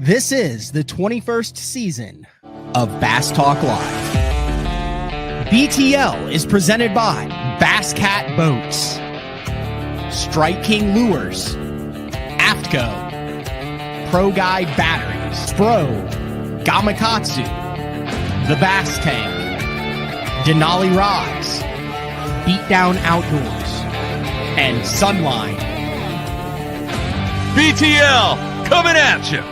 This is the 21st season of Bass Talk Live. BTL is presented by Bass Cat Boats, Strike King Lures, AFTCO, Pro Guide Batteries, Spro, Gamakatsu, The Bass Tank, Denali Rods, Beatdown Outdoors, and Sunline. BTL coming at you.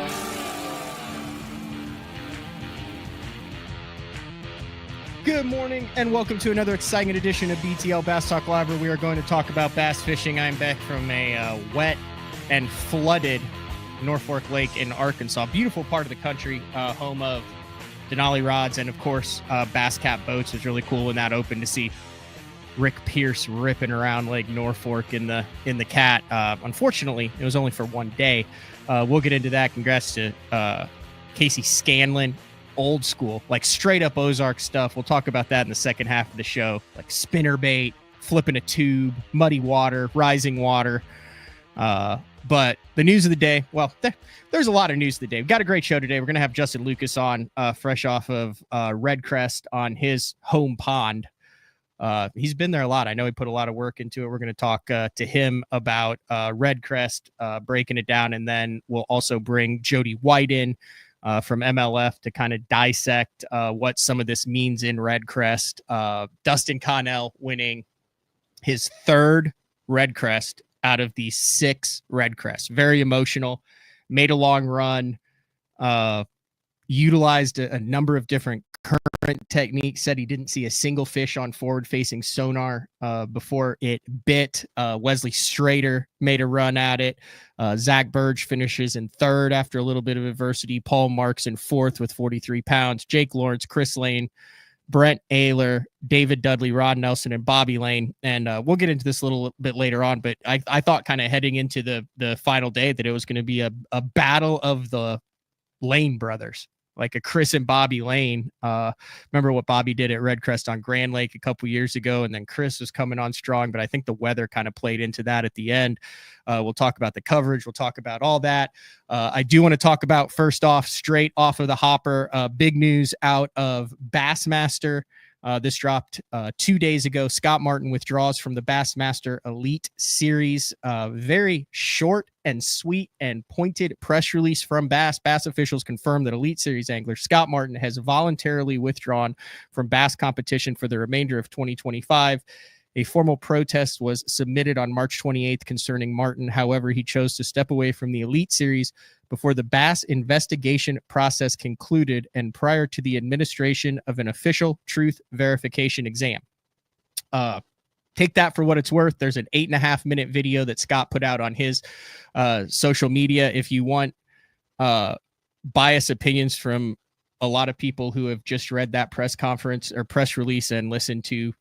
Good morning and welcome to another exciting edition of BTL Bass Talk Live, where we are going to talk about bass fishing. I'm back from a wet and flooded Norfolk Lake in Arkansas. Beautiful part of the country, home of Denali Rods and, of course, Bass Cat Boats. It was really cool when that opened to see Rick Pierce ripping around Lake Norfolk in the Cat. Unfortunately, it was only for one day. We'll get into that. Congrats to Casey Scanlon. Old school, like straight up Ozark stuff. We'll talk about that in the second half of the show, like spinnerbait, flipping a tube, muddy water, rising water. But the news of the day, well, there's a lot of news of the day. We've got a great show today. We're going to have Justin Lucas on, fresh off of Redcrest on his home pond. He's been there a lot. I know he put a lot of work into it. We're going to talk to him about Redcrest, breaking it down, and then we'll also bring Jody White in from MLF to kind of dissect what some of this means in Redcrest. Dustin Connell winning his third Redcrest out of the 6 Redcrests. Very emotional, made a long run, utilized a number of different current techniques, said he didn't see a single fish on forward-facing sonar before it bit. Wesley Strader made a run at it. Zach Burge finishes in third after a little bit of adversity. Paul Marks in fourth with 43 pounds. Jake Lawrence, Chris Lane, Brent Ayler, David Dudley, Rod Nelson, and Bobby Lane. And we'll get into this a little bit later on, but I thought kind of heading into the final day that it was going to be a battle of the Lane brothers, like a Chris and Bobby Lane. Remember what Bobby did at Redcrest on Grand Lake a couple years ago, and then Chris was coming on strong, but I think the weather kind of played into that at the end. We'll talk about the coverage. We'll talk about all that. I do want to talk about, first off, straight off of the hopper, big news out of Bassmaster. This dropped 2 days ago. Scott Martin withdraws from the Bassmaster Elite Series. Very short and sweet and pointed press release from Bass. Bass officials confirmed that Elite Series angler Scott Martin has voluntarily withdrawn from bass competition for the remainder of 2025. A formal protest was submitted on March 28th concerning Martin. However, he chose to step away from the Elite Series before the Bass investigation process concluded and prior to the administration of an official truth verification exam. Take that for what it's worth. There's an 8.5-minute video that Scott put out on his social media. If you want biased opinions from a lot of people who have just read that press conference or press release and listened to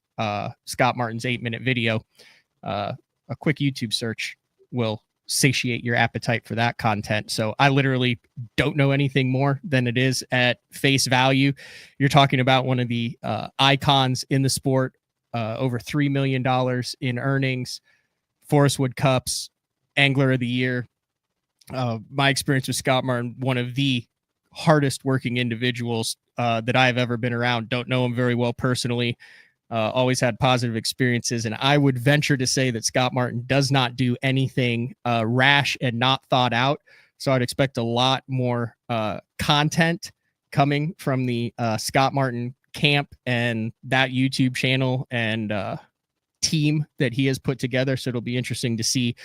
Scott Martin's 8-minute video, a quick YouTube search will satiate your appetite for that content. So I literally don't know anything more than it is at face value. You're talking about one of the icons in the sport, over $3 million in earnings, Forest Wood Cups, Angler of the Year. My experience with Scott Martin, one of the hardest working individuals that I've ever been around. Don't know him very well personally. Always had positive experiences, and I would venture to say that Scott Martin does not do anything rash and not thought out. So I'd expect a lot more content coming from the Scott Martin camp and that YouTube channel and team that he has put together. So it'll be interesting to see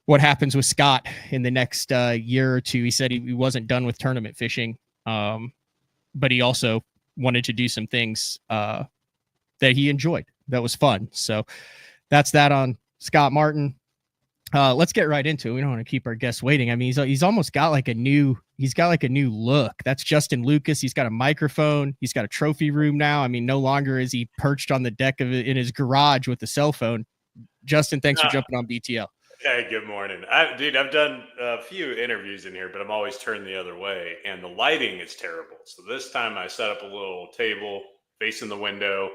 what happens with Scott in the next year or two. He said he wasn't done with tournament fishing, but he also wanted to do some things that he enjoyed. That was fun. So that's that on Scott Martin. Let's get right into it. We don't want to keep our guests waiting. I mean, he's almost got like a new look. That's Justin Lucas. He's got a microphone. He's got a trophy room now. I mean, no longer is he perched on the deck of it in his garage with the cell phone. Justin, thanks for jumping on BTL. Hey, good morning. I've done a few interviews in here, but I'm always turned the other way, and the lighting is terrible. So this time I set up a little table facing the window.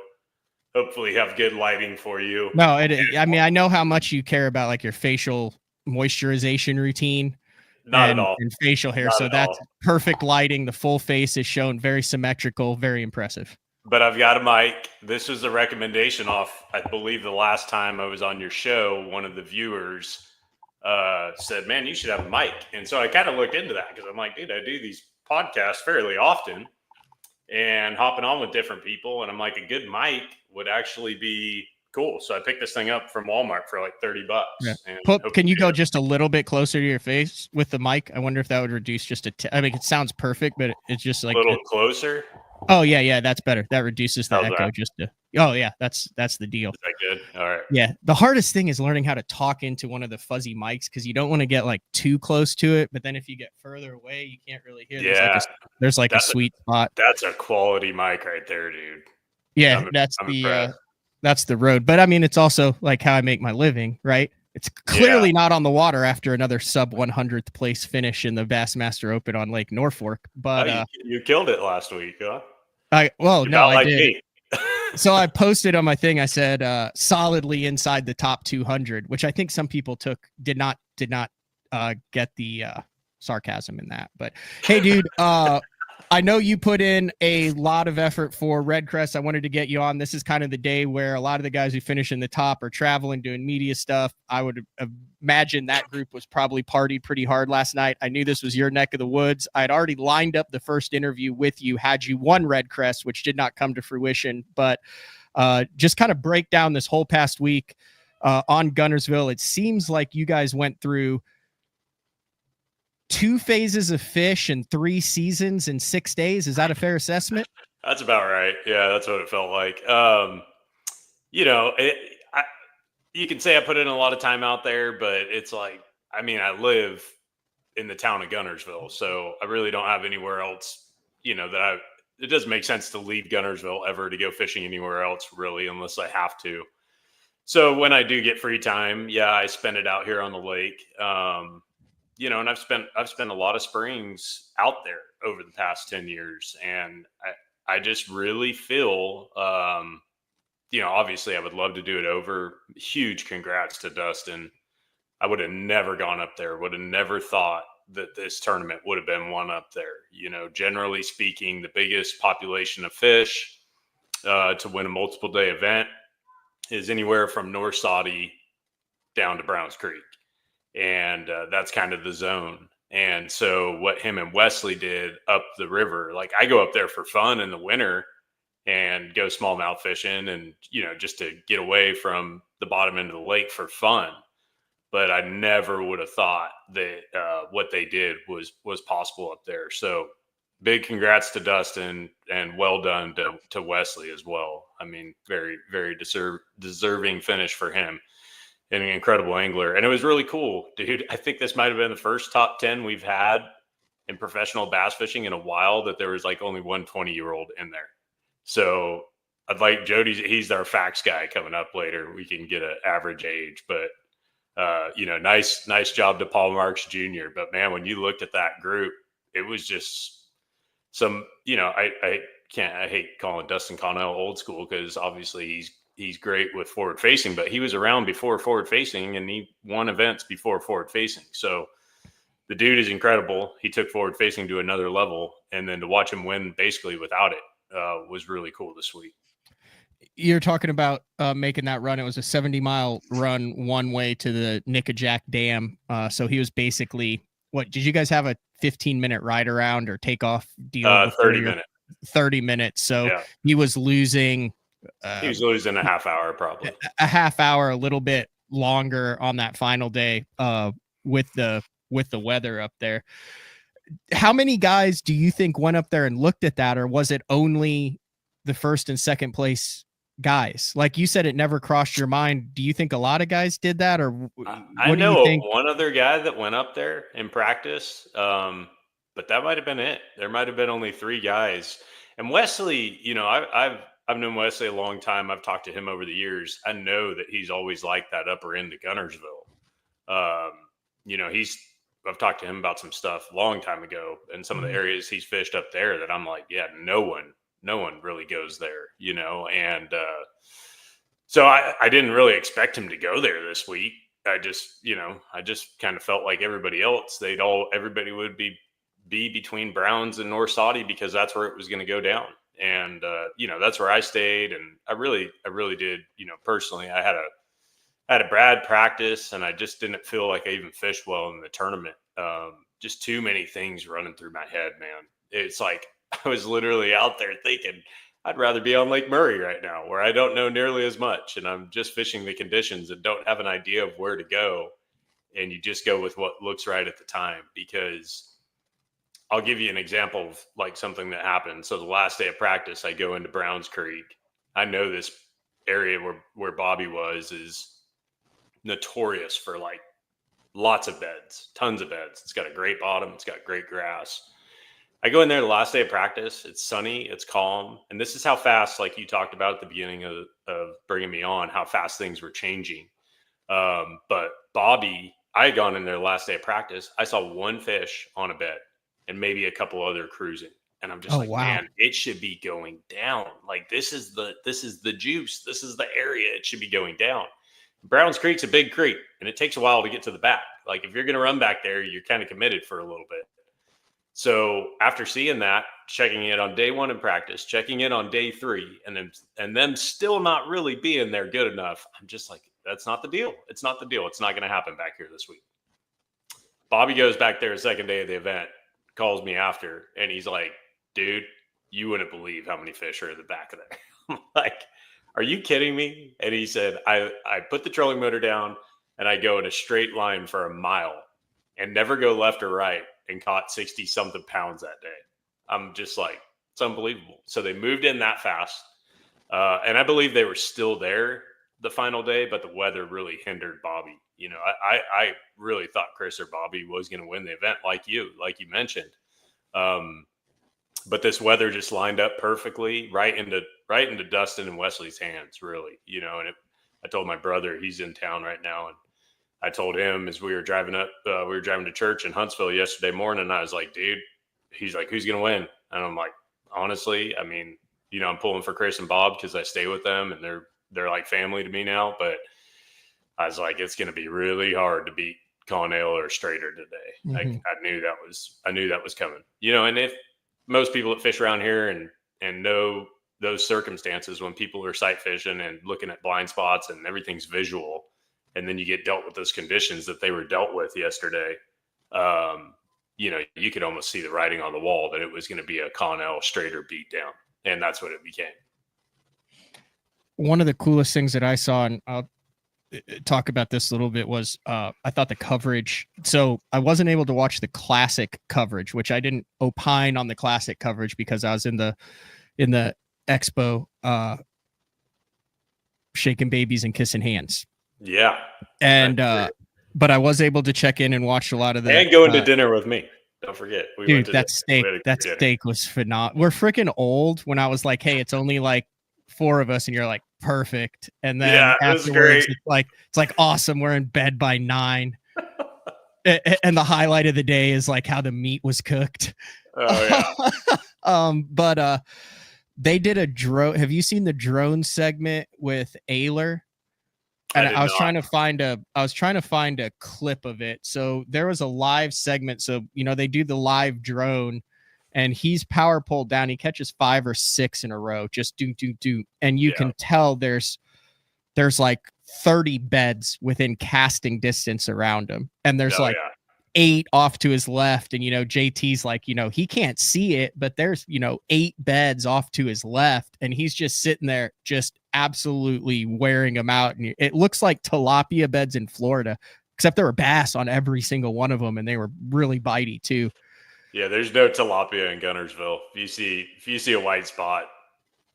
Hopefully have good lighting for you. No, I mean, I know how much you care about like your facial moisturization routine. Not at all. and facial hair. Not So at that's all. perfect lighting. The full face is shown, very symmetrical, very impressive. But I've got a mic. This was a recommendation off, I believe, the last time I was on your show. One of the viewers said, "Man, you should have a mic." And so I kind of looked into that because I'm like, dude, I do these podcasts fairly often and hopping on with different people. And I'm like, a good mic would actually be cool. So I picked this thing up from Walmart for like $30. Yeah. And Can you go just a little bit closer to your face with the mic? I wonder if that would reduce just I mean, it sounds perfect, but it's just like a little closer? Oh yeah, that's better. That reduces the How's echo. that? Just to. Oh yeah, that's the deal. Is that good? All right. Yeah, the hardest thing is learning how to talk into one of the fuzzy mics because you don't want to get like too close to it, but then if you get further away, you can't really hear. Yeah, there's like a sweet spot. That's a quality mic right there, dude. Yeah, that's the road. But I mean, it's also like how I make my living, right? It's clearly not on the water after another sub 100th place finish in the Bassmaster Open on Lake Norfolk. But you killed it last week, huh? I did. Me. So I posted on my thing. I said solidly inside the top 200, which I think some people did not get the sarcasm in that. But hey, dude, I know you put in a lot of effort for Redcrest. I wanted to get you on. This is kind of the day where a lot of the guys who finish in the top are traveling, doing media stuff. I would imagine that group was probably partied pretty hard last night. I knew this was your neck of the woods. I'd already lined up the first interview with you had you won Redcrest, which did not come to fruition. But just kind of break down this whole past week on Guntersville. It seems like you guys went through 2 phases of fish and 3 seasons in 6 days. Is that a fair assessment? That's about right. Yeah, that's what it felt like. You can say I put in a lot of time out there, but it's like, I mean, I live in the town of Guntersville, so I really don't have anywhere else, it doesn't make sense to leave Guntersville ever to go fishing anywhere else, really, unless I have to. So when I do get free time, I spend it out here on the lake. And I've spent a lot of springs out there over the past 10 years. And I just really feel, obviously I would love to do it over. Huge congrats to Dustin. I would have never gone up there, would have never thought that this tournament would have been one up there. Generally speaking, the biggest population of fish to win a multiple day event is anywhere from North Saudi down to Browns Creek. And that's kind of the zone. And so what him and Wesley did up the river, like I go up there for fun in the winter and go smallmouth fishing and, just to get away from the bottom end of the lake for fun. But I never would have thought that what they did was possible up there. So big congrats to Dustin and well done to Wesley as well. I mean, very, very deserving finish for him. And an incredible angler. And it was really cool, dude. I think this might have been the first top 10 we've had in professional bass fishing in a while that there was like only one 20-year-old in there. So I'd like Jody, he's our facts guy coming up later. We can get an average age, but nice job to Paul Marks Jr. But man, when you looked at that group, it was just some, I hate calling Dustin Connell old school because obviously he's great with forward facing, but he was around before forward facing and he won events before forward facing. So the dude is incredible. He took forward facing to another level, and then to watch him win basically without it was really cool this week. You're talking about making that run. It was a 70-mile run one way to the Nickajack Dam. So he was basically, what did you guys have, a 15-minute ride around or takeoff deal? 30 minutes. So he was losing. He was losing a half hour, probably a half hour, a little bit longer on that final day with the weather up there. How many guys do you think went up there and looked at that, or was it only the first and second place guys? Like you said, it never crossed your mind. Do you think a lot of guys did that, or I know one other guy that went up there in practice, but that might have been it. There might have been only 3 guys. And Wesley, I've known Wesley a long time. I've talked to him over the years. I know that he's always liked that upper end of Guntersville. I've talked to him about some stuff a long time ago and some of the areas he's fished up there that I'm like, yeah, no one really goes there, And so I didn't really expect him to go there this week. I just kind of felt like everybody else, everybody would be between Browns and North Saudi because that's where it was going to go down. And, that's where I stayed. And I really did, personally, I had a bad practice and I just didn't feel like I even fished well in the tournament. Just too many things running through my head, man. It's like, I was literally out there thinking I'd rather be on Lake Murray right now where I don't know nearly as much. And I'm just fishing the conditions and don't have an idea of where to go. And you just go with what looks right at the time, because I'll give you an example of like something that happened. So the last day of practice, I go into Browns Creek. I know this area where Bobby was is notorious for like lots of beds, tons of beds. It's got a great bottom. It's got great grass. I go in there the last day of practice. It's sunny. It's calm. And this is how fast, like you talked about at the beginning of bringing me on, how fast things were changing. But Bobby, I had gone in there the last day of practice. I saw one fish on a bed and maybe a couple other cruising. And I'm just wow. Man, it should be going down. Like this is the juice. This is the area. It should be going down. Browns Creek's a big creek and it takes a while to get to the back. Like if you're going to run back there, you're kind of committed for a little bit. So after seeing that, checking it on day 1 in practice, checking it on day 3, and them still not really being there good enough, I'm just like, that's not the deal. It's not the deal. It's not going to happen back here this week. Bobby goes back there the second day of the event, calls me after, and he's like, dude, you wouldn't believe how many fish are in the back of there. I'm like, are you kidding me? And he said, I put the trolling motor down and I go in a straight line for a mile and never go left or right, and caught 60 something pounds that day. I'm just like, it's unbelievable. So they moved in that fast. And I believe they were still there the final day, but the weather really hindered Bobby. I really thought Chris or Bobby was going to win the event like you mentioned. But this weather just lined up perfectly right into Dustin and Wesley's hands, really, and I told my brother, he's in town right now. And I told him as we were driving to church in Huntsville yesterday morning, I was like, dude, he's like, who's going to win? And I'm like, honestly, I mean, I'm pulling for Chris and Bob because I stay with them and they're like family to me now. But I was like, it's going to be really hard to beat Connell or Strader today. Mm-hmm. I knew that was coming, and if most people that fish around here and know those circumstances, when people are sight fishing and looking at blind spots and everything's visual, and then you get dealt with those conditions that they were dealt with yesterday, you could almost see the writing on the wall that it was going to be a Connell Strader beat down. And that's what it became. One of the coolest things that I saw, and I'll talk about this a little bit, was I thought the coverage. So I wasn't able to watch the classic coverage, which I didn't opine on the classic coverage because I was in the expo shaking babies and kissing hands. Yeah. And but I was able to check in and watch a lot of that. And going to dinner with me. Don't forget. That steak was phenomenal. We're freaking old when I was like, hey, it's only like 4 of us, and you're like, perfect. And then afterwards it's like awesome. We're in bed by 9. And the highlight of the day is like how the meat was cooked. Oh yeah. But they did a drone. Have you seen the drone segment with Ayler? And I was trying to find a clip of it. So there was a live segment. So, they do the live drone and he's power pulled down. He catches 5 or 6 in a row, just do. And you can tell there's like 30 beds within casting distance around him. And there's 8 off to his left. And, JT's like, he can't see it, but there's, 8 beds off to his left. And he's just sitting there, just absolutely wearing them out. And it looks like tilapia beds in Florida, except there were bass on every single one of them. And they were really bitey too. Yeah. There's no tilapia in Gunnersville. If you see a white spot,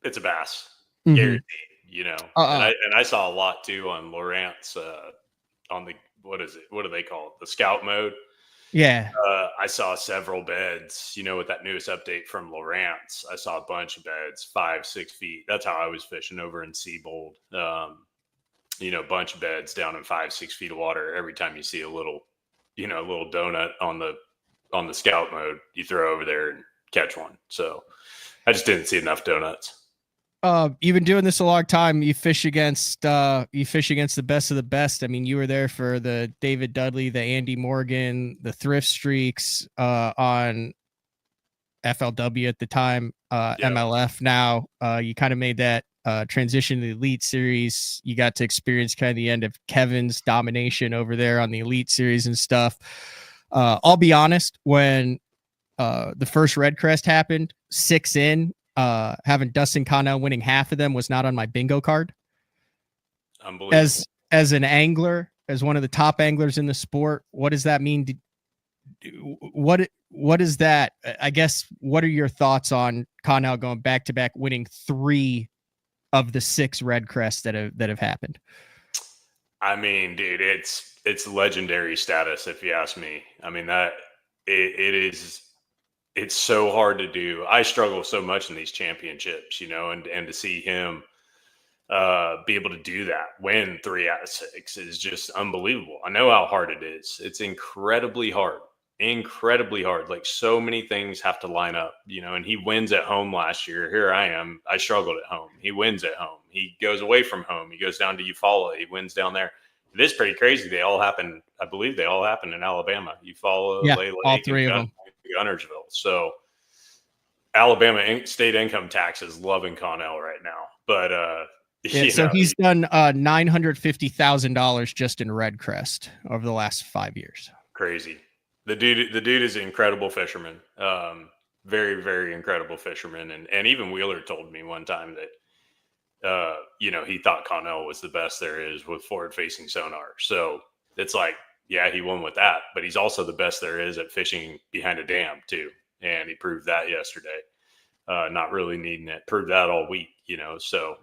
it's a bass. Mm-hmm. Guaranteed, and I saw a lot too on Lawrence, on the, what is it? What do they call it? The scout mode. Yeah. I saw several beds, with that newest update from Lawrence. I saw a bunch of beds, 5-6 feet. That's how I was fishing over in Seabold. A bunch of beds down in 5-6 feet of water. Every time you see a little donut on the scout mode, you throw over there and catch one. So I just didn't see enough donuts. You've been doing this a long time. You fish against the best of the best. I mean, you were there for the David Dudley, the Andy Morgan, the Thrift Streaks on FLW at the time, MLF now. You kind of made that transition to the Elite Series. You got to experience kind of the end of Kevin's domination over there on the Elite Series and stuff. I'll be honest, when the first Redcrest happened, 6 in, having Dustin Connell winning half of them was not on my bingo card. Unbelievable. As an angler, as one of the top anglers in the sport, what does that mean? What is that? I guess, what are your thoughts on Connell going back to back, winning 3 of the 6 Redcrests that have happened? I mean, dude, it's legendary status, if you ask me. I mean, that it is. It's so hard to do. I struggle so much in these championships, and to see him be able to do that, win 3 out of 6 is just unbelievable. I know how hard it is. It's incredibly hard. Like, so many things have to line up, and he wins at home last year. Here I am. I struggled at home. He wins at home. He goes away from home. He goes down to Eufaula. He wins down there. It is pretty crazy. They all happen. I believe they all happen in Alabama. Eufaula, yeah, Lay Lake, all 3 of them. Gunnersville. So Alabama state income tax is loving Connell right now. But so he's done $950,000 just in Redcrest over the last 5 years. Crazy. The dude is an incredible fisherman. Very, very incredible fisherman. And even Wheeler told me one time that he thought Connell was the best there is with forward facing sonar. So it's like, yeah, he won with that, but he's also the best there is at fishing behind a dam too. And he proved that yesterday. Not really needing it. Proved that all week, So,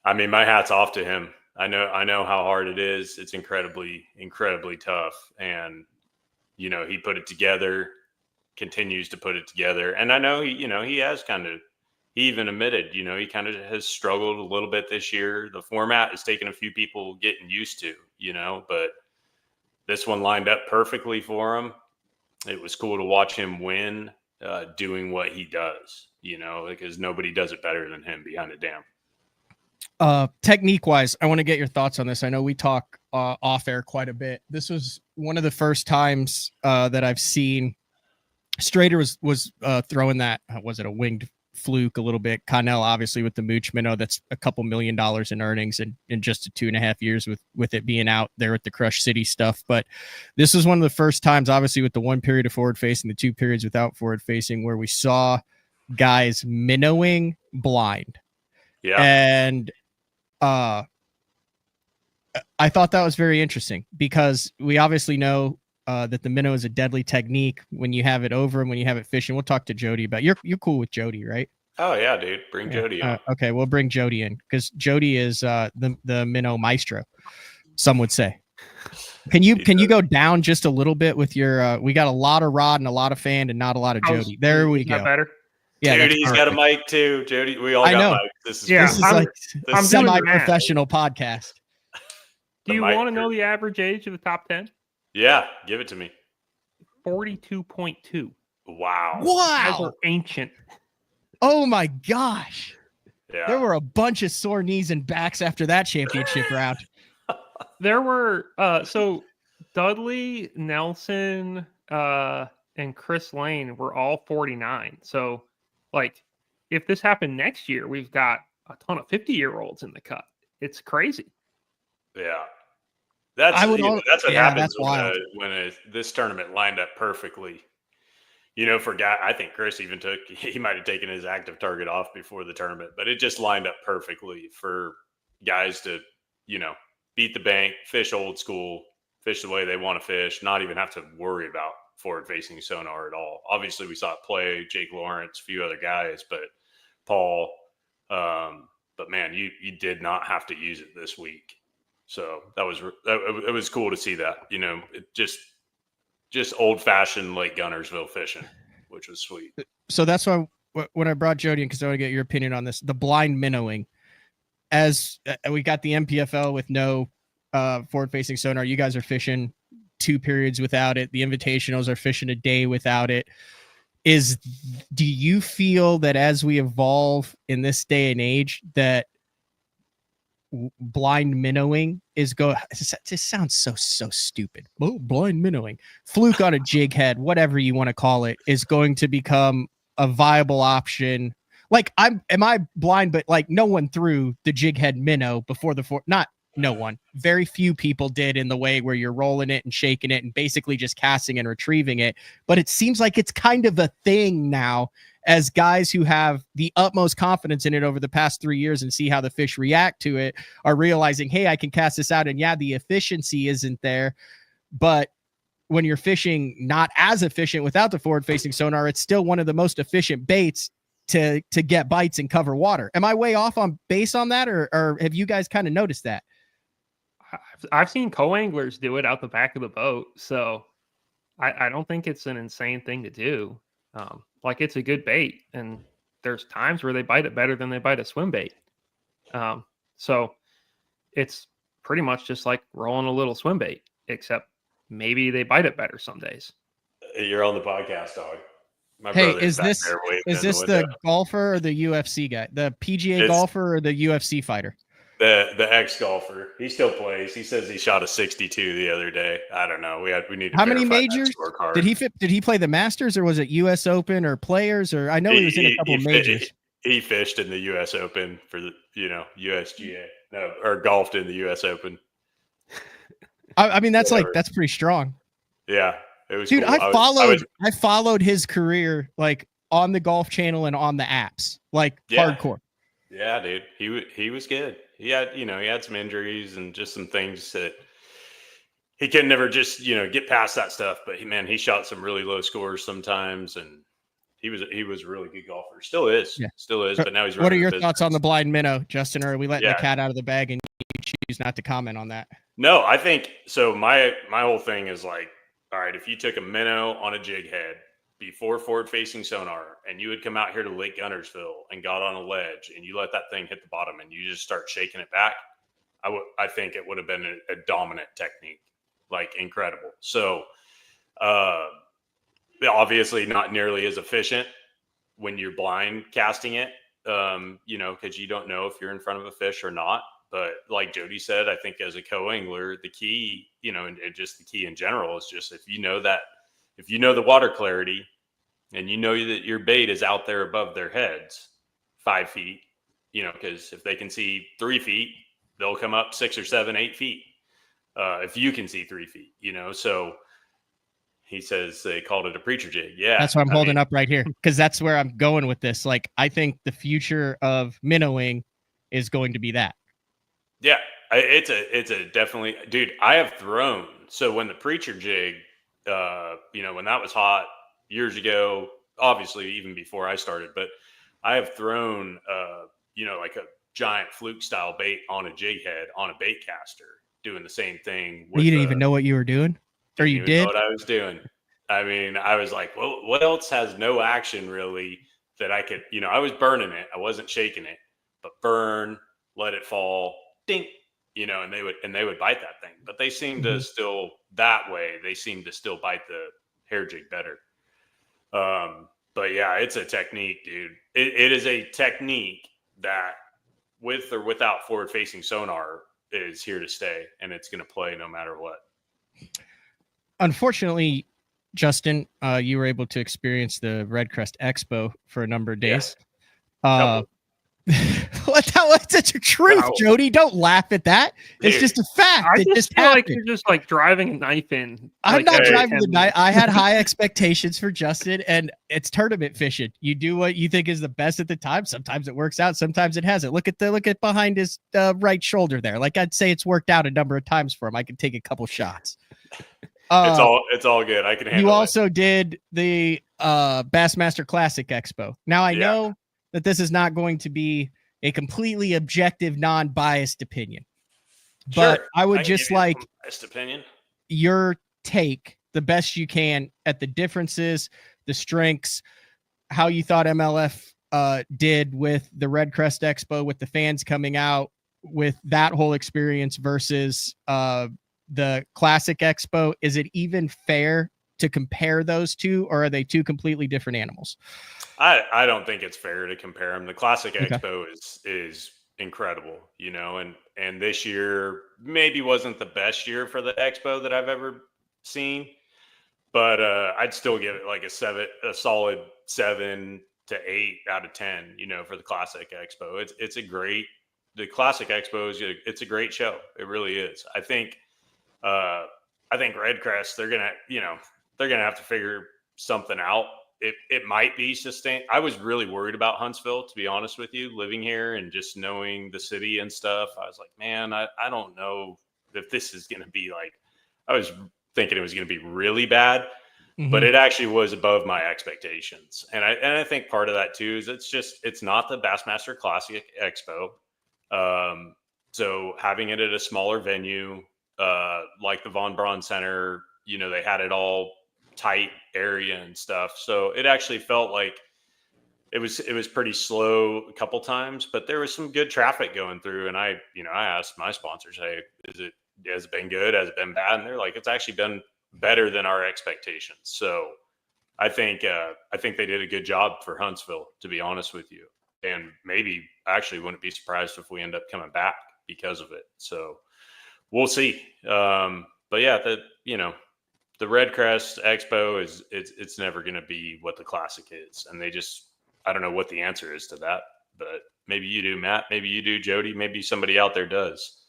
I mean, my hat's off to him. I know how hard it is. It's incredibly, incredibly tough. And, he put it together, continues to put it together. And I know he has he even admitted, he kind of has struggled a little bit this year. The format has taken a few people getting used to, but this one lined up perfectly for him. It was cool to watch him win, doing what he does, because nobody does it better than him behind a dam. Technique wise, I want to get your thoughts on this. I know we talk off air quite a bit. This was one of the first times that I've seen Strader was throwing that. Was it a winged fluke a little bit? Connell, obviously, with the Mooch minnow, that's a couple $1 million in earnings in just 2.5 years with it being out there with the Crush City stuff. But this was one of the first times, obviously, with the 1 period of forward facing, the 2 periods without forward facing, where we saw guys minnowing blind. Yeah. And I thought that was very interesting, because we obviously know that the minnow is a deadly technique when you have it over and when you have it fishing. We'll talk to Jody about. You're cool with Jody, right? Oh yeah, dude. Bring Jody on. Okay, we'll bring Jody in, because Jody is the minnow maestro, some would say. Can you go down just a little bit with your? We got a lot of Rod and a lot of Fan and not a lot of Jody. There we go. Better. Yeah, Jody's got a mic too. Jody, we all got mics. This is like a semi-professional podcast. Do you want to know the average age of the top 10? Yeah, give it to me. 42.2. Wow. Those are ancient. Oh my gosh. Yeah. There were a bunch of sore knees and backs after that championship round. There were so Dudley, Nelson, and Chris Lane were all 49. So, like, if this happened next year, we've got a ton of 50-year-olds in the cut. It's crazy. Yeah. That's what happens when this tournament lined up perfectly. For guy, I think Chris even he might have taken his active target off before the tournament, but it just lined up perfectly for guys to, beat the bank, fish old school, fish the way they want to fish, not even have to worry about forward-facing sonar at all. Obviously, we saw it play, Jake Lawrence, a few other guys, but Paul. But man, you did not have to use it this week. So it was cool to see that. It just old-fashioned Lake Gunnersville fishing, which was sweet. So that's why when I brought Jody in, because I want to get your opinion on this, the blind minnowing. As we got the MPFL with no forward-facing sonar, you guys are fishing 2 periods without it. The invitationals are fishing a day without it. do you feel that as we evolve in this day and age that blind minnowing is it just sounds so stupid. Oh, blind minnowing, fluke on a jig head, whatever you want to call it, is going to become a viable option? Like, am I blind, but like no one threw the jig head minnow before not no one. Very few people did, in the way where you're rolling it and shaking it and basically just casting and retrieving it. But it seems like it's kind of a thing now, as guys who have the utmost confidence in it over the past 3 years and see how the fish react to it are realizing, hey, I can cast this out. And yeah, the efficiency isn't there, but when you're fishing not as efficient without the forward facing sonar, it's still one of the most efficient baits to get bites and cover water. Am I way off on base on that? Or have you guys kind of noticed that? I've seen co-anglers do it out the back of the boat. So I don't think it's an insane thing to do. Like, it's a good bait, and there's times where they bite it better than they bite a swim bait. So it's pretty much just like rolling a little swim bait, except maybe they bite it better some days. You're on the podcast, dog. Hey, is this the golfer or the UFC guy? The PGA golfer or the UFC fighter? The ex-golfer. He still plays. He says he shot a 62 the other day. I don't know. We need to. How many majors did he play? The Masters, or was it US Open or Players? Or I know he was in a couple of majors. He fished in the US Open for the USGA. No, or golfed in the US Open. I mean, that's pretty strong. Yeah, it was. Dude, cool. I followed his career like on the Golf Channel and on the apps, like hardcore. Yeah, dude, he was good. He had some injuries and just some things that he can never just get past that stuff. But he shot some really low scores sometimes, and he was a really good golfer. Still is. But now he's. What are your thoughts on the blind minnow, Justin? Or are we letting the cat out of the bag and you choose not to comment on that? No, I think so. My whole thing is like, all right, if you took a minnow on a jig head before forward-facing sonar, and you would come out here to Lake Guntersville and got on a ledge, and you let that thing hit the bottom, and you just start shaking it back, I think it would have been a dominant technique, like incredible. So, obviously not nearly as efficient when you're blind casting it, because you don't know if you're in front of a fish or not. But like Jody said, I think as a co-angler, the key, and just the key in general is just if you know the water clarity, and you know that your bait is out there above their heads 5 feet, because if they can see 3 feet, they'll come up 6 or 7, 8 feet. If you can see 3 feet, so he says they called it a preacher jig. Yeah. That's what I'm holding up right here, because that's where I'm going with this. Like, I think the future of minnowing is going to be that. Yeah. It's a definitely, dude, I have thrown. So when the preacher jig, when that was hot years ago, obviously even before I started, but I have thrown, like a giant fluke style bait on a jig head on a bait caster, doing the same thing. You didn't even know what you were doing, or you did? Know what I was doing. I mean, I was like, well, what else has no action really that I could, I was burning it. I wasn't shaking it, but burn, let it fall, ding, and they would bite that thing, but they seem to still they seem to still bite the hair jig better. But yeah, it's a technique, dude. It is a technique that with or without forward facing sonar is here to stay, and it's going to play no matter what. Unfortunately, Justin, you were able to experience the Redcrest Expo for a number of days. That's the truth, wow. Jody. Don't laugh at that. It's just a fact. I just feel like you're just like driving a knife in. I'm not driving the knife. I had high expectations for Justin, and it's tournament fishing. You do what you think is the best at the time. Sometimes it works out. Sometimes it hasn't. Look at behind his right shoulder there. Like, I'd say it's worked out a number of times for him. I can take a couple shots. It's all good. I can handle it. You also did the Bassmaster Classic Expo. Now I know that this is not going to be a completely objective, non-biased opinion. But sure. I would just like biased opinion. Your take, the best you can, at the differences, the strengths, how you thought MLF did with the Redcrest Expo, with the fans coming out, with that whole experience versus the Classic Expo. Is it even fair to compare those two, or are they two completely different animals? I don't think it's fair to compare them. The Classic Okay. Expo is incredible, and this year maybe wasn't the best year for the Expo that I've ever seen, but I'd still give it like a solid 7 to 8 out of 10, for the Classic Expo. The Classic Expo it's a great show. It really is. I think Redcrest, they're gonna have to figure something out. It might be sustained. I was really worried about Huntsville, to be honest with you, living here and just knowing the city and stuff. I was like, man, I don't know if this is going to be like, I was thinking it was going to be really bad, but it actually was above my expectations. And I think part of that too is it's not the Bassmaster Classic Expo. So having it at a smaller venue, like the Von Braun Center, they had it all tight area and stuff, so it actually felt like it was pretty slow a couple times, but there was some good traffic going through. And I asked my sponsors, hey, has it been good, has it been bad? And they're like, it's actually been better than our expectations. So I think they did a good job for Huntsville, to be honest with you, and maybe actually wouldn't be surprised if we end up coming back because of it. So we'll see. But yeah, the Redcrest Expo it's never going to be what the Classic is. And I don't know what the answer is to that, but maybe you do, Matt, maybe you do, Jody, maybe somebody out there does.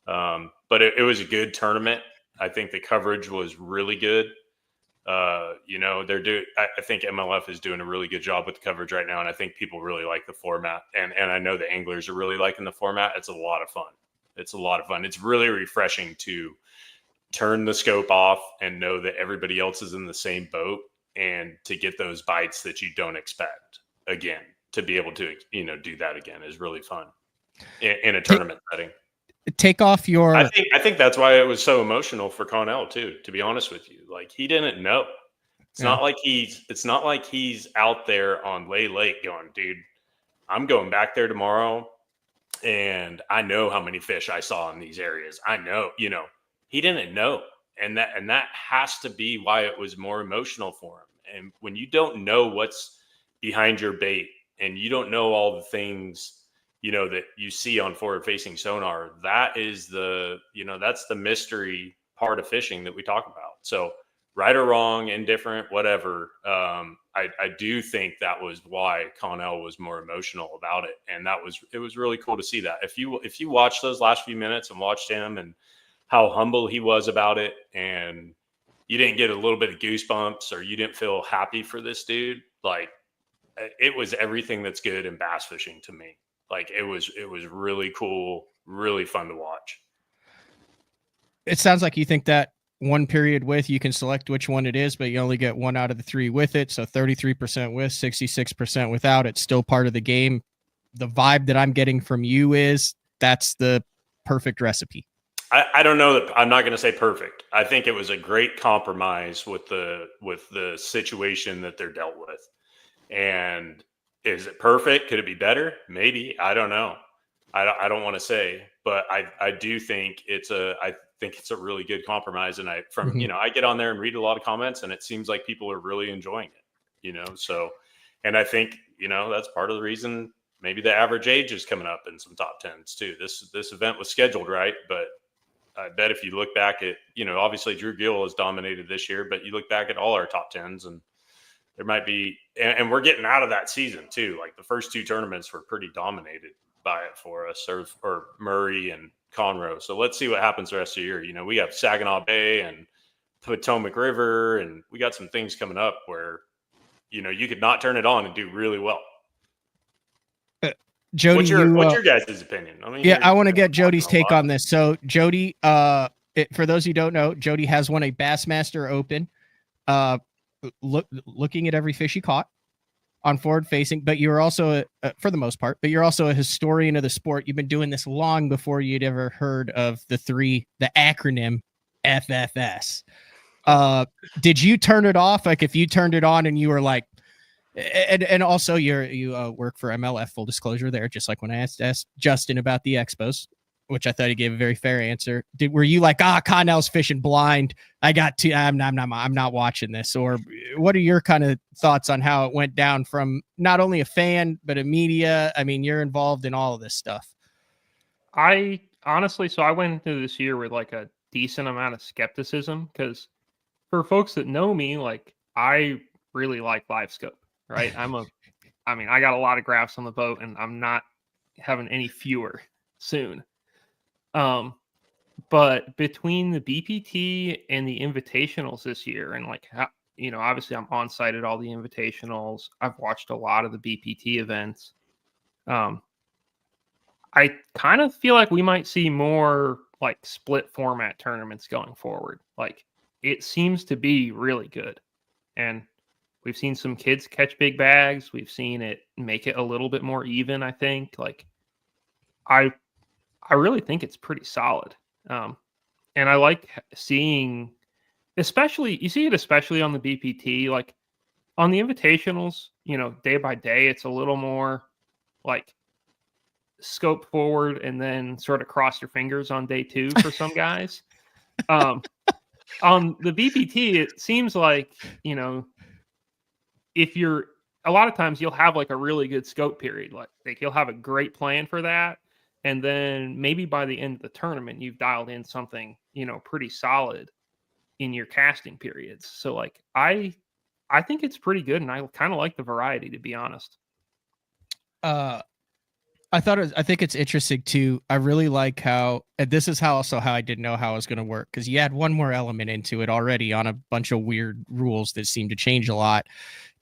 But it was a good tournament. I think the coverage was really good. I think MLF is doing a really good job with the coverage right now. And I think people really like the format, and I know the anglers are really liking the format. It's a lot of fun. It's really refreshing to turn the scope off and know that everybody else is in the same boat, and to get those bites that you don't expect again, to be able to, do that again is really fun in a tournament setting. Take off your, I think that's why it was so emotional for Connell too, to be honest with you. Like, he didn't know. It's not like he's out there on Lay Lake going, dude, I'm going back there tomorrow and I know how many fish I saw in these areas. I know, he didn't know. And that has to be why it was more emotional for him. And when you don't know what's behind your bait, and you don't know all the things, that you see on forward facing sonar, that is that's the mystery part of fishing that we talk about. So right or wrong, indifferent, whatever. I do think that was why Connell was more emotional about it. And it was really cool to see that. If you watch those last few minutes and watched him and how humble he was about it, and you didn't get a little bit of goosebumps, or you didn't feel happy for this dude, like, it was everything that's good in bass fishing to me. Like, it was really cool, really fun to watch. It sounds like you think that one period with, you can select which one it is, but you only get one out of the three with it. So 33% with, 66% without. It's still part of the game. The vibe that I'm getting from you is that's the perfect recipe. I don't know that I'm not going to say perfect. I think it was a great compromise with the situation that they're dealt with. And is it perfect? Could it be better? Maybe. I don't know. I don't want to say, but I do think it's a really good compromise. And I get on there and read a lot of comments, and it seems like people are really enjoying it, so, and I think, that's part of the reason maybe the average age is coming up in some top tens too. This event was scheduled right, but I bet if you look back at, obviously Drew Gill has dominated this year, but you look back at all our top tens, and there might be, and we're getting out of that season too. Like, the first two tournaments were pretty dominated by it for us, or Murray and Conroe. So let's see what happens the rest of the year. We have Saginaw Bay and Potomac River, and we got some things coming up where, you could not turn it on and do really well. Jody, what's your guys' opinion? I want to get Jody's take on this. So Jody, for those who don't know, Jody has won a Bassmaster Open, looking at every fish he caught on forward facing, but you're also for the most part, but you're also a historian of the sport. You've been doing this long before you'd ever heard of the acronym FFS. Did you turn it off? Like, if you turned it on and you were like, and also you work for MLF, full disclosure there, just like when I asked Justin about the expos. which I thought he gave a very fair answer. Were you like, Connell's fishing blind? I'm not watching this. Or what are your kind of thoughts on how it went down from not only a fan, but a media? I mean, you're involved in all of this stuff. I honestly, so I went into this year with like a decent amount of skepticism because for folks that know me, like I really like live scope, right? I got a lot of graphs on the boat and I'm not having any fewer soon. But between the BPT and the invitationals this year, and like, obviously I'm on site at all the invitationals. I've watched a lot of the BPT events. I kind of feel like we might see more like split format tournaments going forward. Like it seems to be really good. And we've seen some kids catch big bags. We've seen it make it a little bit more even, I think. Like I really think it's pretty solid. And I like seeing, especially on the BPT, like on the invitationals, day by day, it's a little more like scope forward and then sort of cross your fingers on day 2 for some guys. On the BPT, it seems like, if you're a lot of times you'll have like a really good scope period. Like you'll have a great plan for that. And then maybe by the end of the tournament, you've dialed in something, pretty solid in your casting periods. So like, I think it's pretty good. And I kind of like the variety, to be honest. I think it's interesting too. I really like how, and this is how I didn't know how it was going to work, because you add one more element into it already on a bunch of weird rules that seem to change a lot,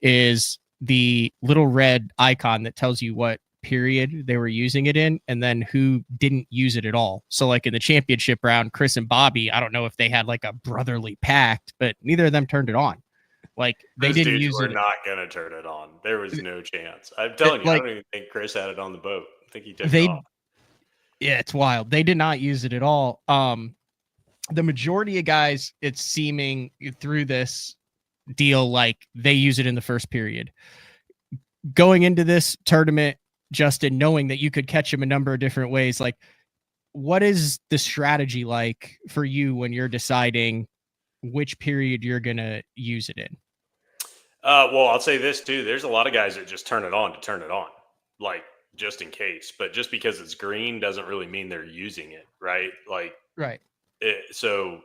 is the little red icon that tells you what period they were using it in and then who didn't use it at all. So like in the championship round, Chris and Bobby, I don't know if they had like a brotherly pact, but neither of them turned it on. Like they didn't use it. We're not going to turn it on. There was no chance. I'm telling you, I don't even think Chris had it on the boat. I think he took it off. Yeah, it's wild. They did not use it at all. The majority of guys, it's seeming through this deal like they use it in the first period. Going into this tournament, Justin, knowing that you could catch him a number of different ways, like what is the strategy like for you when you're deciding which period you're going to use it in? Well, I'll say this too. There's a lot of guys that just turn it on to turn it on, like just in case. But just because it's green doesn't really mean they're using it, right? Like, right. So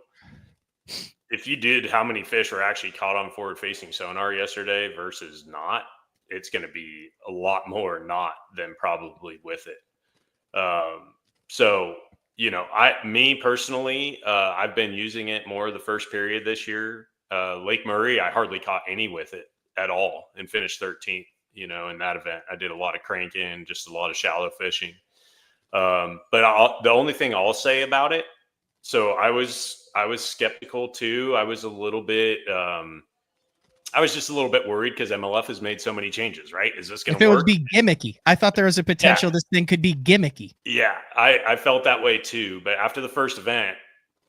if you did how many fish were actually caught on forward-facing sonar yesterday versus not, it's going to be a lot more not than probably with it. So, me personally, I've been using it more the first period this year. Lake Murray, I hardly caught any with it at all and finished 13th, in that event. I did a lot of cranking, just a lot of shallow fishing. But the only thing I'll say about it, so I was skeptical too. I was just a little bit worried because MLF has made so many changes, right? Is this going to work? If it would be gimmicky. I thought there was a potential this thing could be gimmicky. Yeah, I felt that way too. But after the first event,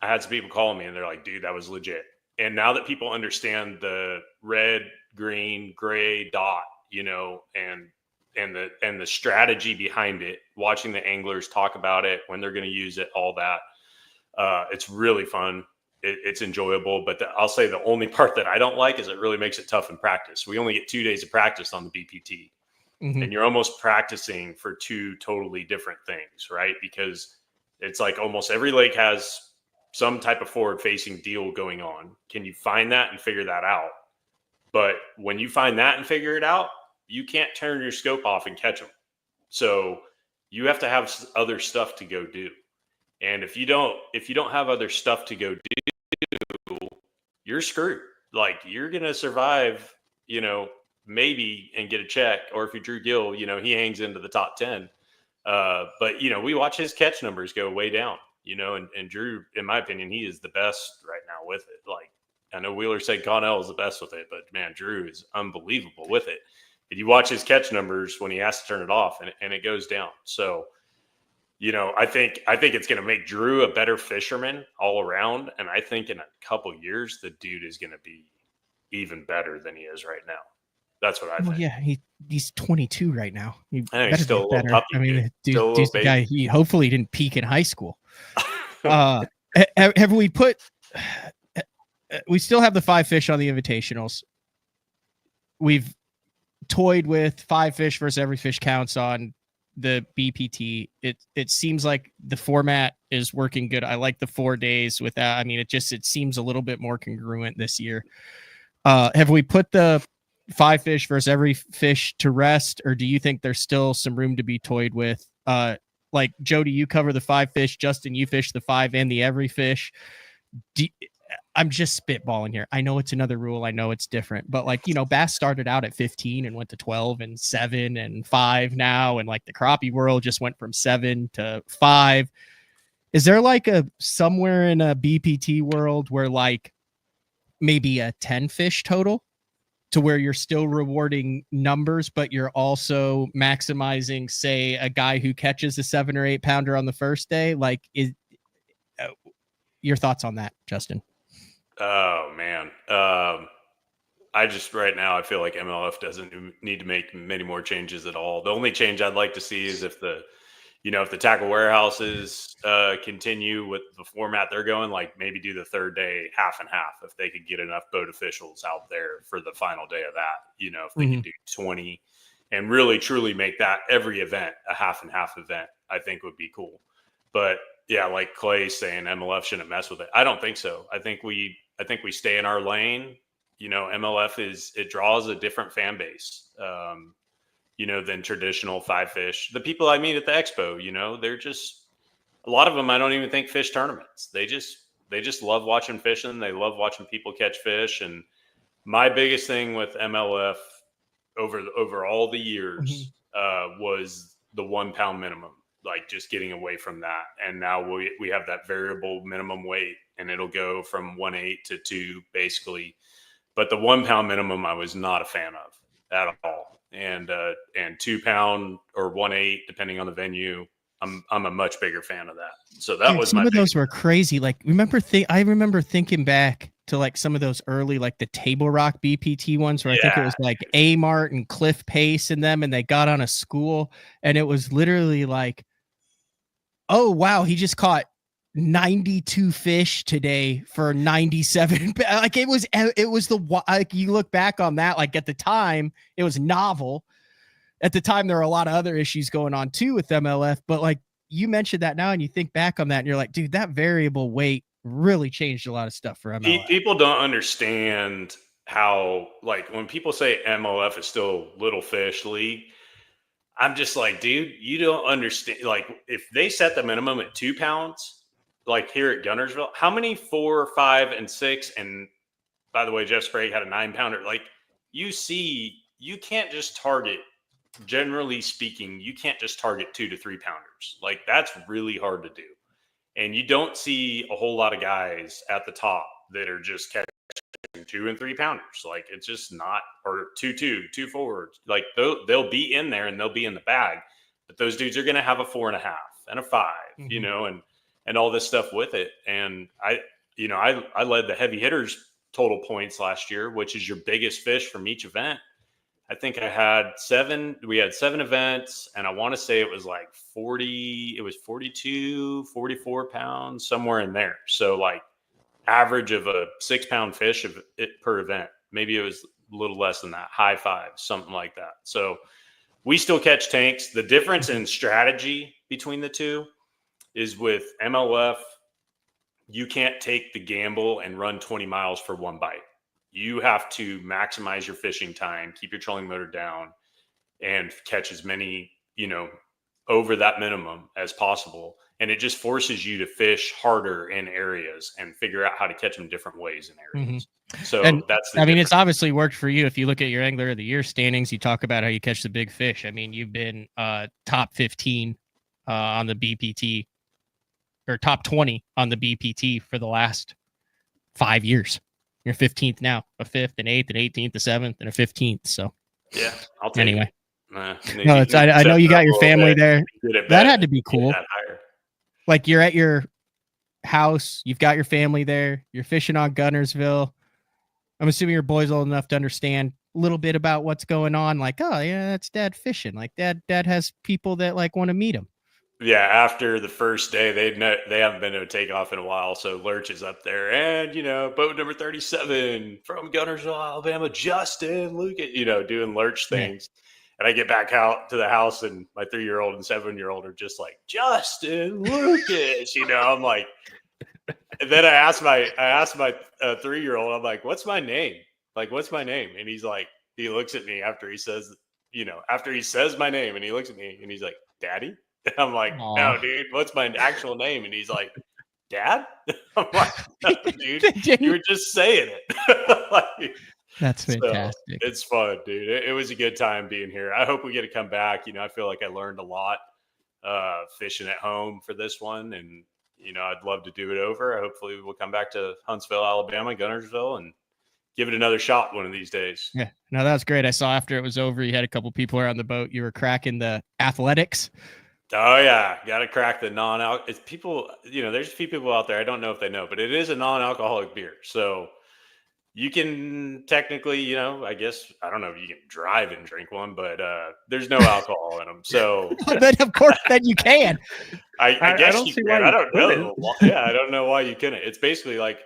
I had some people calling me and they're like, dude, that was legit. And now that people understand the red, green, gray dot, and the strategy behind it, watching the anglers talk about it, when they're going to use it, all that, it's really fun. It's enjoyable. But I'll say the only part that I don't like is it really makes it tough in practice. We only get 2 days of practice on the BPT. Mm-hmm. And you're almost practicing for 2 totally different things, right? Because it's like almost every lake has some type of forward-facing deal going on. Can you find that and figure that out? But when you find that and figure it out, you can't turn your scope off and catch them. So you have to have other stuff to go do. And if you don't have other stuff to go do, you're screwed. Like you're going to survive, maybe and get a check. Or if you're Drew Gill, he hangs into the top 10. But we watch his catch numbers go way down. And Drew, in my opinion, he is the best right now with it. Like, I know Wheeler said Connell is the best with it, but man, Drew is unbelievable with it. And you watch his catch numbers when he has to turn it off and it goes down. So, I think it's going to make Drew a better fisherman all around. And I think in a couple years, the dude is going to be even better than he is right now. That's what I think. Well, yeah, he's 22 right now. He I know, he's better still get a little better. puppy, I mean, dude. Still a little dude's the baby. guy. He hopefully didn't peak in high school. Have we put? We still have the 5 fish on the invitationals. We've toyed with 5 fish versus every fish counts on the BPT. It seems like the format is working good. I like the 4 days with that. I mean, it seems a little bit more congruent this year. Have we put the 5 fish versus every fish to rest, or do you think there's still some room to be toyed with? Like Jody, you cover the 5 fish. Justin, you fish the 5 and the every fish. I'm just spitballing here. I know it's another rule. I know it's different, but like, bass started out at 15 and went to 12 and 7 and 5 now. And like the crappie world just went from 7 to 5. Is there like somewhere in a BPT world where like maybe a 10 fish total to where you're still rewarding numbers, but you're also maximizing, say, a guy who catches a 7 or 8 pounder on the first day? Like, your thoughts on that, Justin? Oh man. I just right now I feel like MLF doesn't need to make many more changes at all. The only change I'd like to see is if the tackle warehouses continue with the format they're going, like maybe do the third day half and half if they could get enough boat officials out there for the final day of that. If they could do 20 and really truly make that every event a half and half event, I think would be cool. But yeah, like Clay saying MLF shouldn't mess with it. I don't think so. I think we stay in our lane. MLF it draws a different fan base. Than traditional 5 fish. The people I meet at the expo, they're just, a lot of them I don't even think fish tournaments. They just love watching fishing. They love watching people catch fish. And my biggest thing with MLF over all the years was the 1 pound minimum, like just getting away from that. And now we have that variable minimum weight, and it'll go from 1.8 to 2 basically. But the 1 pound minimum I was not a fan of at all. And 2 pound or 1.8, depending on the venue, I'm a much bigger fan of that. So that was some of those were crazy. Like I remember thinking back to like some of those early, like the Table Rock BPT ones where I think it was like A-Mart and Cliff Pace in them, and they got on a school, and it was literally like, oh wow, he just caught 92 fish today for 97. Like it was like, you look back on that, like at the time it was novel. At the time there were a lot of other issues going on too with MLF, but like you mentioned that now and you think back on that and you're like, dude, that variable weight really changed a lot of stuff for MLF. People don't understand how, like, when people say MLF is still little fish league, I'm just like, dude, you don't understand. Like, if they set the minimum at 2 pounds, like here at Gunnersville, how many 4, 5, and 6? And by the way, Jeff Sprague had a 9 pounder. Like, you can't just target, generally speaking, you can't just target 2 to 3 pounders. Like, that's really hard to do. And you don't see a whole lot of guys at the top that are just catching 2 and 3 pounders. Like, it's just not, or 2 forwards. Like, they'll be in there and they'll be in the bag, but those dudes are going to have a 4.5 and a 5, and all this stuff with it. And I led the heavy hitters total points last year, which is your biggest fish from each event. I think we had 7 events, and I want to say it was like 42, 44 pounds, somewhere in there. So like average of a 6 pound fish per event. Maybe it was a little less than that, high 5, something like that. So we still catch tanks. The difference in strategy between the two is with MLF, you can't take the gamble and run 20 miles for 1 bite. You have to maximize your fishing time, keep your trolling motor down, and catch as many, over that minimum as possible. And it just forces you to fish harder in areas and figure out how to catch them different ways in areas. So that's the difference. It's obviously worked for you. If you look at your Angler of the Year standings, you talk about how you catch the big fish. I mean, you've been top 15 on the BPT, or top 20 on the BPT for the last 5 years. You're 15th now, a 5th, an 8th, an 18th, a 7th, and a 15th. So yeah, I'll take anyway. it. I know you got your family there. That had to be cool. Like, you're at your house, you've got your family there, you're fishing on Gunnersville. I'm assuming your boy's old enough to understand little bit about what's going on. Like, oh yeah, that's dad fishing. Like dad has people that like want to meet him. Yeah, after the first day, they haven't been to a takeoff in a while, so Lurch is up there, and boat number 37 from Gunnersville, Alabama, Justin Lucas, doing Lurch things. And I get back out to the house, and my 3-year-old and 7-year-old are just like, Justin Lucas, I'm like. And then I asked my 3-year-old, I'm like, what's my name? Like, what's my name? And he's like, he looks at me after he says my name, and he looks at me and he's like, Daddy? And I'm like, Aw. no, dude, what's my actual name? And he's like, Dad? I'm like, no, dude, you were just saying it. Like, that's fantastic. So it's fun, dude. It was a good time being here. I hope we get to come back. I feel like I learned a lot fishing at home for this one. And, I'd love to do it over. Hopefully we'll come back to Huntsville, Alabama, Gunnersville, and give it another shot one of these days. Yeah, no, that was great. I saw after it was over, you had a couple people around the boat. You were cracking the athletics. Oh yeah, got to crack the non-alcoholic. It's people, there's a few people out there, I don't know if they know, but it is a non-alcoholic beer. So you can technically, I guess, I don't know if you can drive and drink one, but there's no alcohol in them. So then of course then you can. I guess don't you see can. why I don't you know. Yeah, I don't know why you couldn't. It's basically like,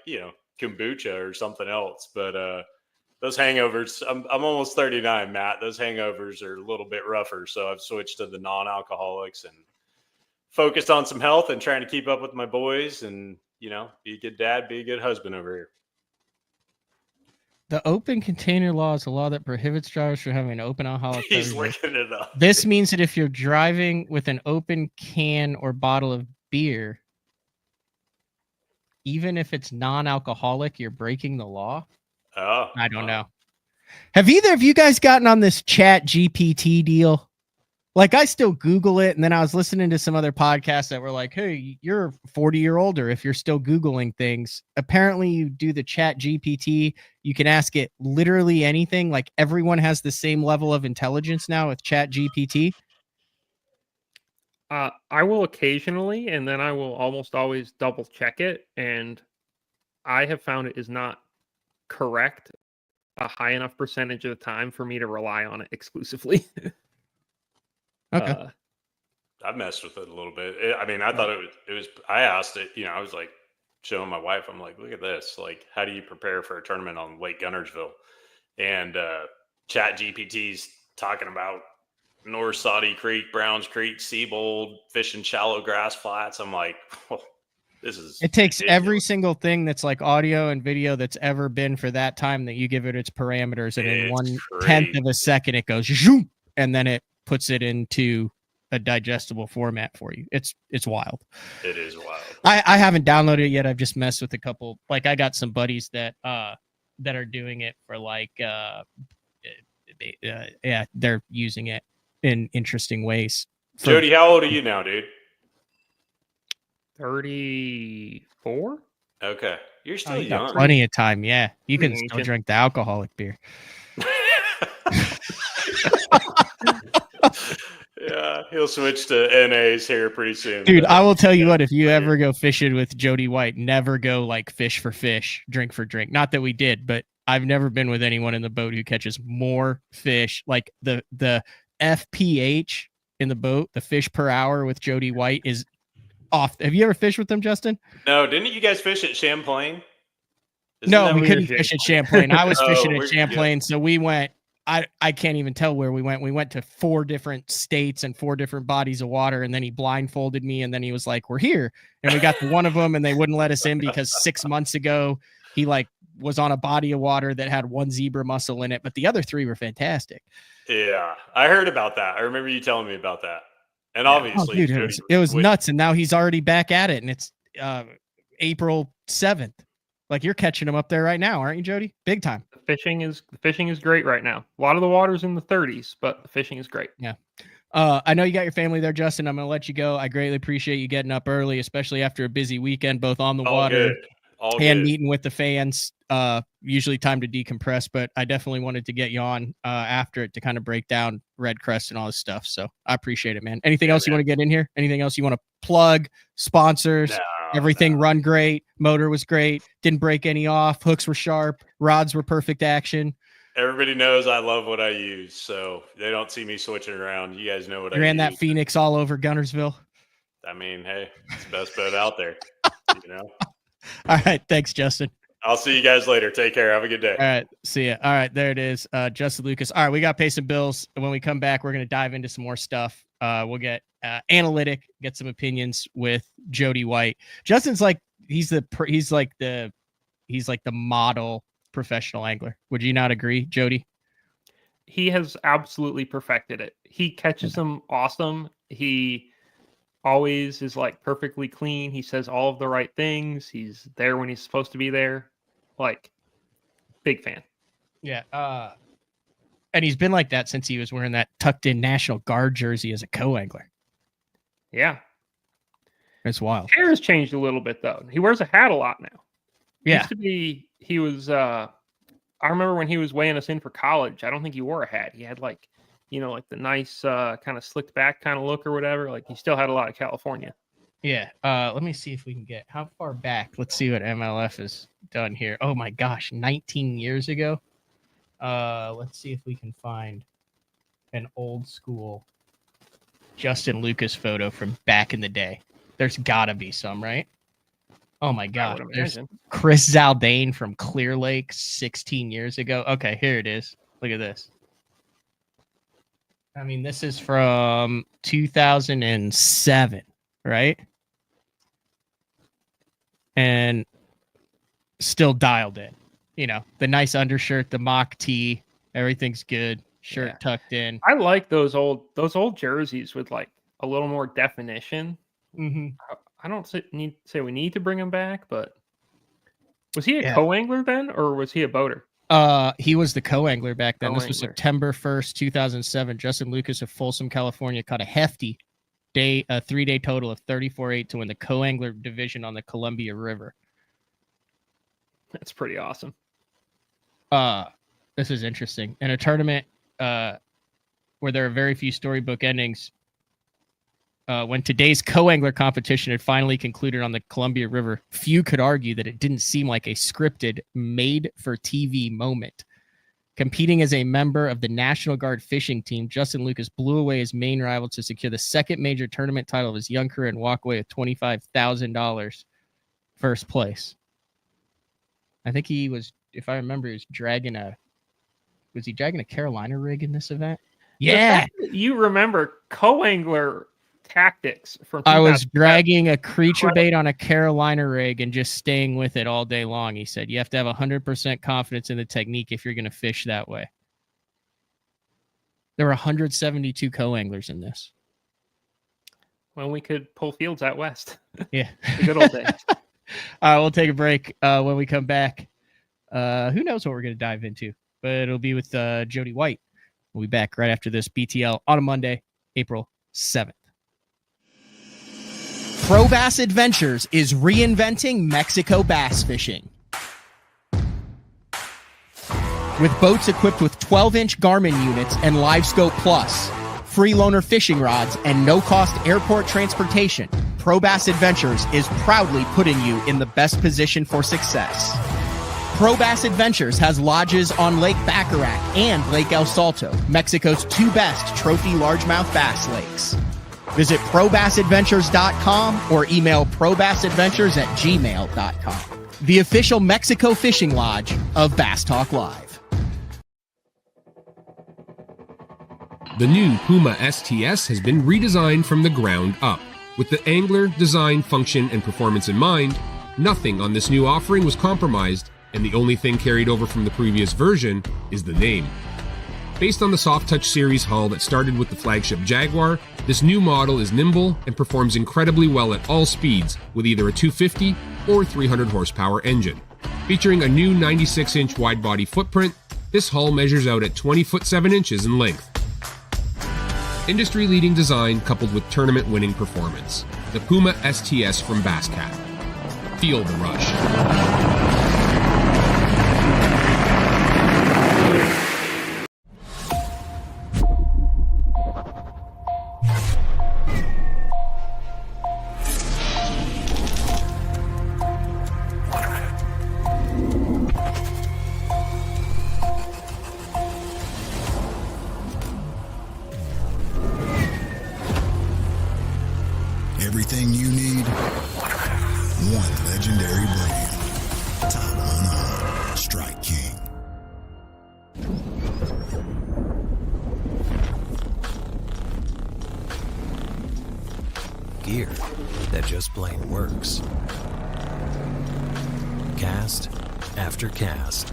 kombucha or something else. But those hangovers, I'm almost 39, Matt. Those hangovers are a little bit rougher. So I've switched to the non-alcoholics and focused on some health and trying to keep up with my boys and, be a good dad, be a good husband over here. The open container law is a law that prohibits drivers from having an open alcoholic He's beverage. looking it up. This means that if you're driving with an open can or bottle of beer, even if it's non-alcoholic, you're breaking the law. Oh, I don't know. Have either of you guys gotten on this Chat GPT deal? Like, I still Google it, and then I was listening to some other podcasts that were like, hey, you're 40 or older if you're still Googling things. Apparently, you do the Chat GPT. You can ask it literally anything. Like, everyone has the same level of intelligence now with Chat GPT. I will occasionally, and then I will almost always double check it. And I have found it is not correct a high enough percentage of the time for me to rely on it exclusively. Okay. I've messed with it a little bit. I thought it was, I asked it, I was like showing my wife, I'm like, look at this. Like, how do you prepare for a tournament on Lake Gunnersville? And Chat GPT's talking about North Saudi Creek, Browns Creek, Seabold, fishing shallow grass flats. I'm like, oh, this is It takes ridiculous. every single thing that's like audio and video that's ever been for that time that you give it its parameters, and in It's 1/10 of a second it goes zoom, and then it puts it into a digestible format for you. It's wild. It is wild. I haven't downloaded it yet. I've just messed with a couple. Like, I got some buddies that are doing it for like they're using it in interesting ways. Jody, how old are you now, dude? 34. Okay, you're still you got young. plenty of time. Yeah, you can Pretty still ancient. drink the alcoholic beer. Yeah, he'll switch to NAs here pretty soon. Dude, but- I will tell you what, if you ever go fishing with Jody White, never go like fish for fish, drink for drink. Not that we did, but I've never been with anyone in the boat who catches more fish. Like the FPH in the boat, the fish per hour with Jody White is off. Have you ever fished with them, Justin? No, didn't you guys fish at Champlain? Isn't No, that we where couldn't you're- fish at Champlain. I was Oh, fishing at we're- Champlain, so we went. I can't even tell where we went. We went to 4 different states and 4 different bodies of water, and then he blindfolded me, and then he was like, "We're here," and we got to one of them, and they wouldn't let us in because 6 months ago he like was on a body of water that had 1 zebra mussel in it, but the other 3 were fantastic. Yeah, I heard about that. I remember you telling me about that. And Oh, obviously, dude, Jody it was would- nuts, and now he's already back at it, and it's April 7th. Like, you're catching them up there right now, aren't you, Jody? Big time. The fishing is great right now. A lot of the water's in the 30s, but the fishing is great. I know you got your family there, Justin. I'm going to let you go. I greatly appreciate you getting up early, especially after a busy weekend, both on the all water good. All and good. meeting with the fans. Usually time to decompress, but I definitely wanted to get you on after it to kind of break down Redcrest and all this stuff. So I appreciate it, man. Anything Yeah, else you man. want to get in here? Anything else you want to plug? Sponsors? No, Everything no. run great. Motor was great. Didn't break any off. Hooks were sharp. Rods were perfect action. Everybody knows I love what I use, so they don't see me switching around. You guys know what I ran use. that Phoenix all over Gunnersville. I mean, hey, it's the best boat out there. You know. All right, thanks, Justin. I'll see you guys later. Take care. Have a good day. All right, see ya. All right, there it is. Justin Lucas. All right, we got to pay some bills. And when we come back, we're going to dive into some more stuff. We'll get analytic, get some opinions with Jody White. Justin's like he's like the model professional angler. Would you not agree, Jody? He has absolutely perfected it. He catches them awesome. He always is like perfectly clean. He says all of the right things. He's there when he's supposed to be there. Like, big fan. Yeah. And he's been like that since he was wearing that tucked in National Guard jersey as a co-angler. Yeah. It's wild. Hair has changed a little bit though. He wears a hat a lot now. Yeah. Used to be, he was, I remember when he was weighing us in for college, I don't think he wore a hat. He had like, you know, like the nice kind of slicked back kind of look or whatever. Like he still had a lot of California. Yeah. Let me see if we can get how far back. Let's see what MLF has done here. Oh my gosh, 19 years ago. Let's see if we can find an old school Justin Lucas photo from back in the day. There's gotta be some, right? Oh my God. There's Chris Zaldane from Clear Lake 16 years ago. Okay, here it is. Look at this. I mean, this is from 2007, right? And still dialed in. You know, the nice undershirt, the mock tee, everything's good. Shirt tucked in. I like those old jerseys with like a little more definition. Mm-hmm. I don't say we need to bring him back, but was he a co-angler then, or was he a boater? He was the co-angler back then. This was September 1st, 2007. Justin Lucas of Folsom, California, caught a hefty 3-day total of 34.8 to win the co-angler division on the Columbia River. That's pretty awesome. This is interesting. In a tournament where there are very few storybook endings, when today's co-angler competition had finally concluded on the Columbia River, few could argue that it didn't seem like a scripted, made-for-TV moment. Competing as a member of the National Guard fishing team, Justin Lucas blew away his main rival to secure the second major tournament title of his young career and walk away with $25,000 first place. I think he was, if I remember, was he dragging a Carolina rig in this event? Yeah. You remember co-angler tactics from I was dragging a creature bait on a Carolina rig and just staying with it all day long. He said, you have to have 100% confidence in the technique if you're going to fish that way. There were 172 co-anglers in this. When we could pull fields out west. Yeah. The good old days. All right, we'll take a break. When we come back, who knows what we're going to dive into, but it'll be with Jody White. We'll be back right after this BTL on a Monday, April 7th. Pro Bass Adventures is reinventing Mexico bass fishing. With boats equipped with 12-inch Garmin units and LiveScope Plus, free loaner fishing rods, and no-cost airport transportation, Pro Bass Adventures is proudly putting you in the best position for success. Pro Bass Adventures has lodges on Lake Baccarat and Lake El Salto, Mexico's two best trophy largemouth bass lakes. Visit probassadventures.com or email probassadventures@gmail.com. The official Mexico fishing lodge of Bass Talk Live. The new Puma STS has been redesigned from the ground up. With the angler, design, function, and performance in mind, nothing on this new offering was compromised, and the only thing carried over from the previous version is the name. Based on the Soft Touch series hull that started with the flagship Jaguar, this new model is nimble and performs incredibly well at all speeds with either a 250 or 300 horsepower engine. Featuring a new 96-inch wide-body footprint, this hull measures out at 20 foot 7 inches in length. Industry-leading design coupled with tournament-winning performance. The Puma STS from Basscat. Feel the rush. that just plain works. Cast after cast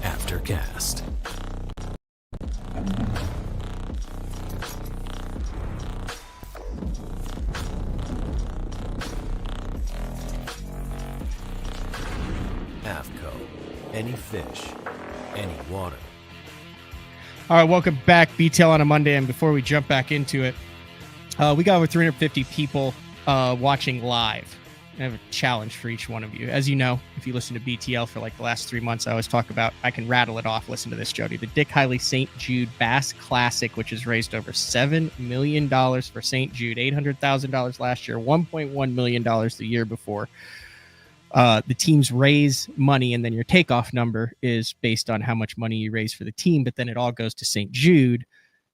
after cast. AFCO. Any fish, any water. All right, welcome back. BTL on a Monday, and before we jump back into it, we got over 350 people watching live. I have a challenge for each one of you. As you know, if you listen to BTL for like the last 3 months, I always talk about, I can rattle it off. Listen to this, Jody. The Dick Hiley St. Jude Bass Classic, which has raised over $7 million for St. Jude, $800,000 last year, $1.1 million the year before. The teams raise money, and then your takeoff number is based on how much money you raise for the team, but then it all goes to St. Jude.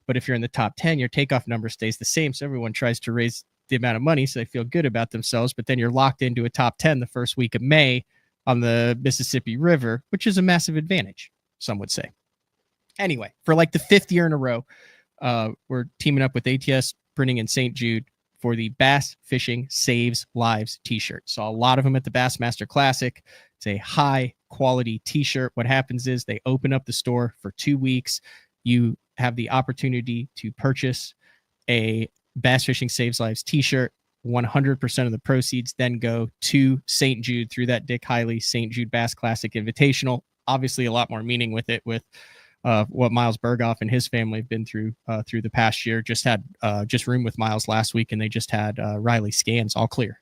But if you're in the top 10, your takeoff number stays the same. So everyone tries to raise the amount of money so they feel good about themselves, but then you're locked into a top 10 the first week of May on the Mississippi River, which is a massive advantage, some would say. Anyway, for like the 5th year in a row, we're teaming up with ATS Printing in St. Jude for the Bass Fishing Saves Lives t-shirt. Saw a lot of them at the Bassmaster Classic. It's a high quality t-shirt. What happens is they open up the store for 2 weeks. You have the opportunity to purchase a Bass Fishing Saves Lives t-shirt. 100% of the proceeds then go to St. Jude through that Dick Hiley St. Jude Bass Classic Invitational. Obviously, a lot more meaning with it, with what Miles Berghoff and his family have been through the past year. Just roomed with Miles last week, and they just had Riley scans all clear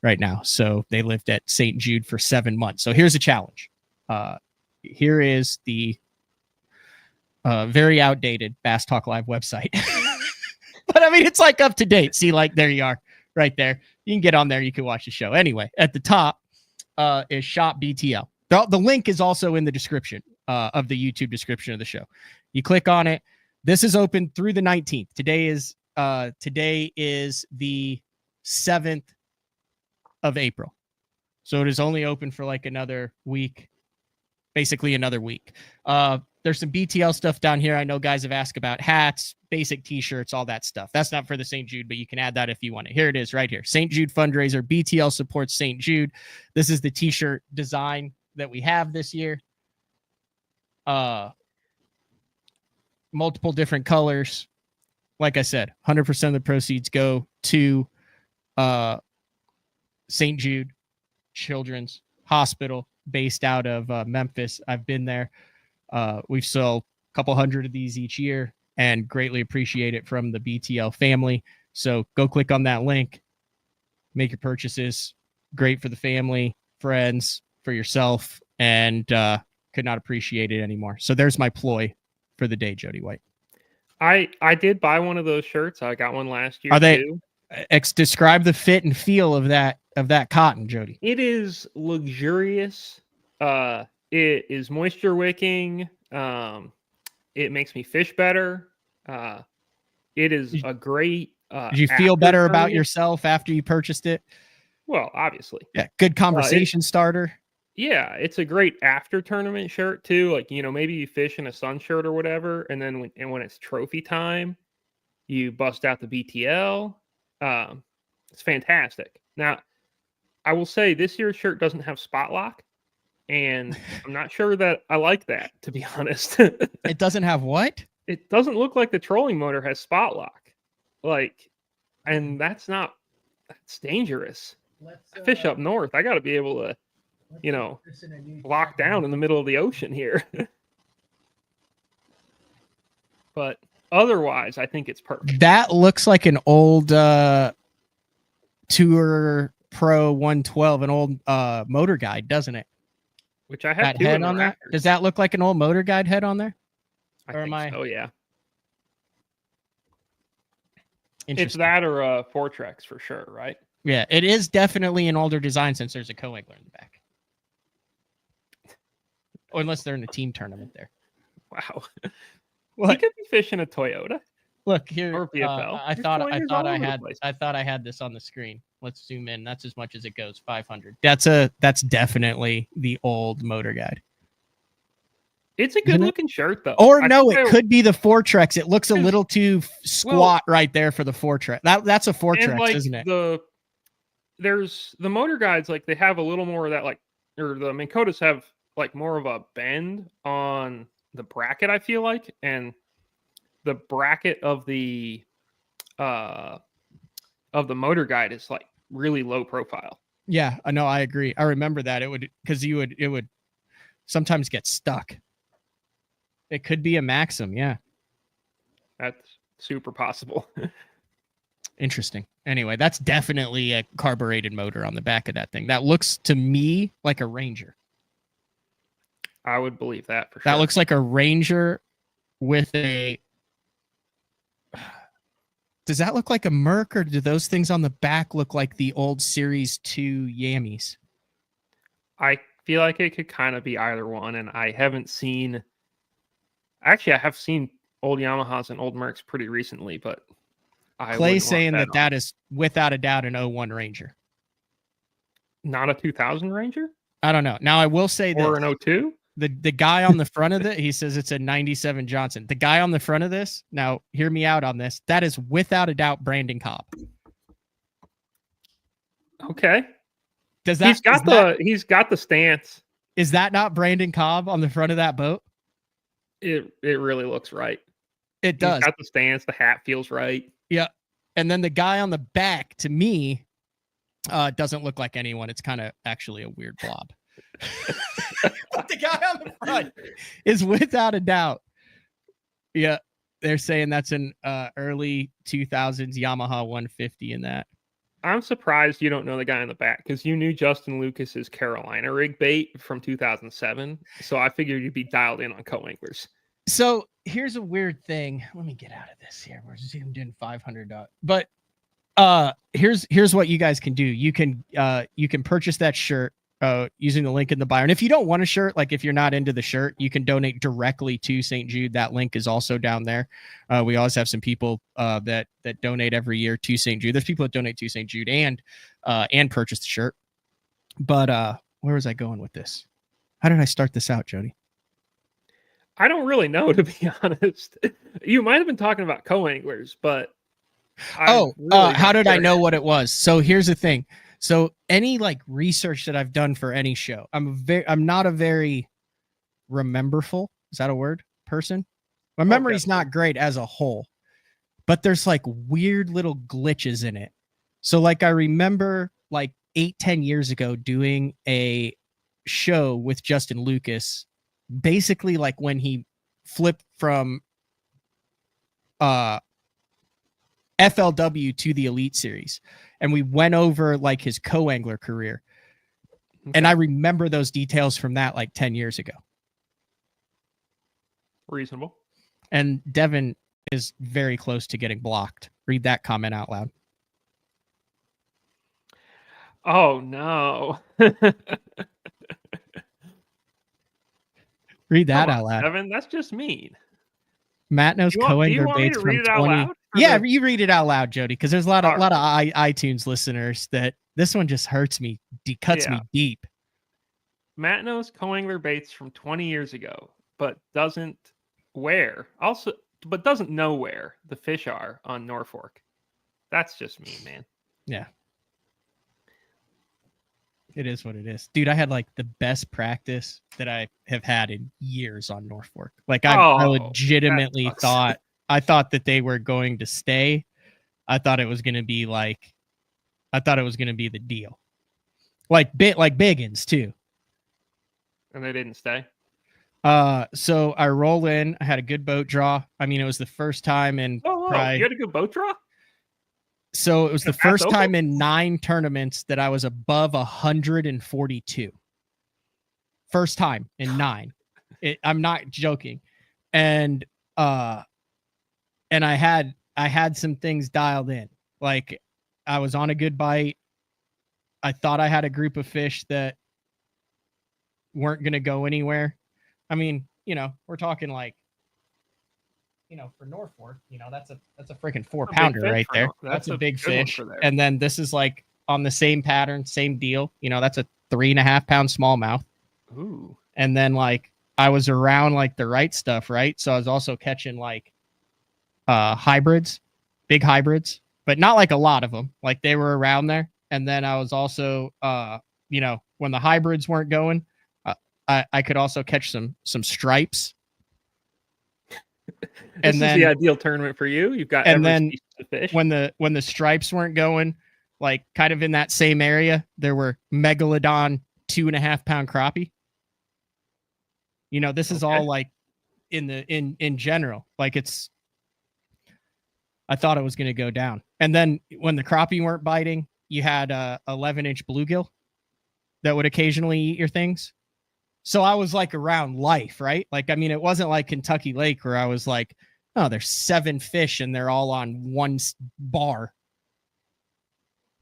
right now. So they lived at St. Jude for 7 months. So here's a challenge. Here is the very outdated Bass Talk Live website. But I mean, it's like up to date. See, like there you are right there. You can get on there. You can watch the show. Anyway, at the top is Shop BTL. The link is also in the description of the YouTube description of the show. You click on it. This is open through the 19th. Today is the 7th of April. So it is only open for like another week, basically another week. There's some BTL stuff down here. I know guys have asked about hats, basic t-shirts, all that stuff. That's not for the St. Jude, but you can add that if you want it. Here it is right here. St. Jude fundraiser. BTL supports St. Jude. This is the t-shirt design that we have this year. Multiple different colors. Like I said, 100% of the proceeds go to St. Jude Children's Hospital based out of Memphis. I've been there. We've sold a couple hundred of these each year and greatly appreciate it from the BTL family. So go click on that link, make your purchases. Great for the family, friends, for yourself, and could not appreciate it anymore. So there's my ploy for the day, Jody White. I did buy one of those shirts. I got one last year. Are they too. Describe the fit and feel of that cotton, Jody? It is luxurious. It is moisture wicking. It makes me fish better. It is a great. Did you feel better about yourself after you purchased it? Well, obviously. Yeah, good conversation starter. Yeah, it's a great after tournament shirt too. Like, maybe you fish in a sun shirt or whatever, and then when it's trophy time, you bust out the BTL. It's fantastic. Now, I will say this year's shirt doesn't have spot lock, and I'm not sure that I like that, to be honest. It doesn't have what? It doesn't look like the trolling motor has spot lock. And that's dangerous. I fish up north. I got to be able to, lock down in the middle of the ocean here. But otherwise, I think it's perfect. That looks like an old Tour Pro 112, an old Motor Guide, doesn't it? Which I have that head on there. Does that look like an old Motor Guide head on there? Oh yeah. It's that or a Fortrex for sure, right? Yeah, it is definitely an older design since there's a co-angler in the back. Or unless they're in a team tournament there. Wow. What? He could be fishing a Toyota. Look here. Or VFL. I thought I had this on the screen. Let's zoom in. That's as much as it goes. 500. That's definitely the old Motor Guide. It's a good looking shirt though. Or no, it could be the Fortrex. It looks a little too squat right there for the Fortrex. That's a Fortrex, isn't it? there's the motor guides, like they have a little more of that, like, or the Minn Kotas have like more of a bend on the bracket, I feel like, and the bracket of the motor guide is like really low profile. Yeah, I know. I agree. I remember that it would sometimes get stuck. It could be a Maxim. Yeah. That's super possible. Interesting. Anyway, that's definitely a carbureted motor on the back of that thing. That looks to me like a Ranger. I would believe that for sure. That looks like a Ranger with a... Does that look like a Merc, or do those things on the back look like the old Series 2 Yammies? I feel like it could kind of be either one, and I haven't seen... Actually, I have seen old Yamahas and old Mercs pretty recently, but... Clay's saying that is without a doubt an 01 Ranger. Not a 2000 Ranger? I don't know. Now, I will say that... Or an 02? The guy on the front of it, he says it's a 97 Johnson. The guy on the front of this, now hear me out on this, that is without a doubt Brandon Cobb. Okay. Does that he's got the stance. Is that not Brandon Cobb on the front of that boat? It really looks right. It does. He's got the stance, the hat feels right. Yeah. And then the guy on the back, to me, doesn't look like anyone. It's kind of actually a weird blob. But the guy on the front is without a doubt. Yeah, they're saying that's an early 2000s Yamaha 150 in that. I'm surprised you don't know the guy on the back, because you knew Justin Lucas's Carolina rig bait from 2007. So I figured you'd be dialed in on co-anglers. So here's a weird thing. Let me get out of this here. We're zoomed in 500. But here's what you guys can do. You can purchase that shirt using the link in the bio. And if you don't want a shirt, like if you're not into the shirt, you can donate directly to St. Jude. That link is also down there. We always have some people that donate every year to St. Jude. There's people that donate to St. Jude and purchase the shirt. But where was I going with this? How did I start this out, Jody? I don't really know, to be honest. You might have been talking about co-anglers, but how did I know what it was? So here's the thing. So any like research that I've done for any show, I'm not a very rememberful, is that a word, person? My memory's not great as a whole, but there's like weird little glitches in it. So like I remember like 8-10 years ago doing a show with Justin Lucas, basically like when he flipped from FLW to the Elite Series, and we went over like his co-angler career. Okay. And I remember those details from that like 10 years ago. Reasonable. And Devin is very close to getting blocked. Read that comment out loud. Oh no. Read that out loud. Devin, that's just mean. Matt knows co-angler baits from 20. Yeah, you read it out loud, Jody, because there's a lot of iTunes listeners that this one just hurts me, cuts me deep. Matt knows co-angler baits from 20 years ago, but doesn't know where the fish are on Norfolk. That's just mean, man. Yeah. It is what it is. Dude, I had like the best practice that I have had in years on Norfolk. Like I legitimately thought that they were going to stay. I thought it was going to be the deal. Like Biggins too. And they didn't stay. So I roll in, I had a good boat draw. I mean, it was the first time in you had a good boat draw? So it was the first time in 9 tournaments that I was above 142. First time in 9. I'm not joking. And I had some things dialed in. Like I was on a good bite. I thought I had a group of fish that weren't going to go anywhere. I mean, we're talking like, for Norfolk, that's a freaking 4-pounder right there. That's a big fish. And then this is like on the same pattern, same deal. That's a 3.5-pound smallmouth. Ooh. And then like I was around like the right stuff, right? So I was also catching like hybrids, big hybrids, but not like a lot of them. Like they were around there. And then I was also, when the hybrids weren't going, I could also catch some stripes. This is the ideal tournament for you. You've got every species of fish. When the stripes weren't going, like kind of in that same area, there were megalodon 2.5 pound crappie. This is all like in general. Like I thought it was going to go down. And then when the crappie weren't biting, you had a 11-inch bluegill that would occasionally eat your things. So I was like around life, right? Like, I mean, it wasn't like Kentucky Lake where I was like, oh, there's 7 fish and they're all on one bar.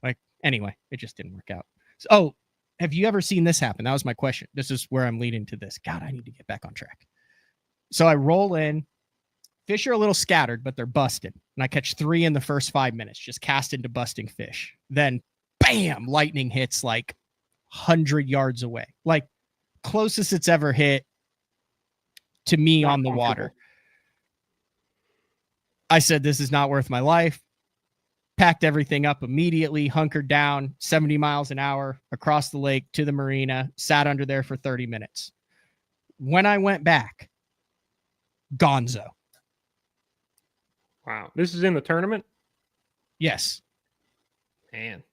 Like, anyway, it just didn't work out. So, have you ever seen this happen? That was my question. This is where I'm leading to this. God, I need to get back on track. So I roll in. Fish are a little scattered, but they're busted. And I catch 3 in the first 5 minutes, just cast into busting fish. Then, bam, lightning hits like 100 yards away. Like, closest it's ever hit to me on the water. I said, this is not worth my life. Packed everything up immediately, hunkered down 70 miles an hour across the lake to the marina, sat under there for 30 minutes. When I went back, gonzo. Wow. This is in the tournament? Yes. Man.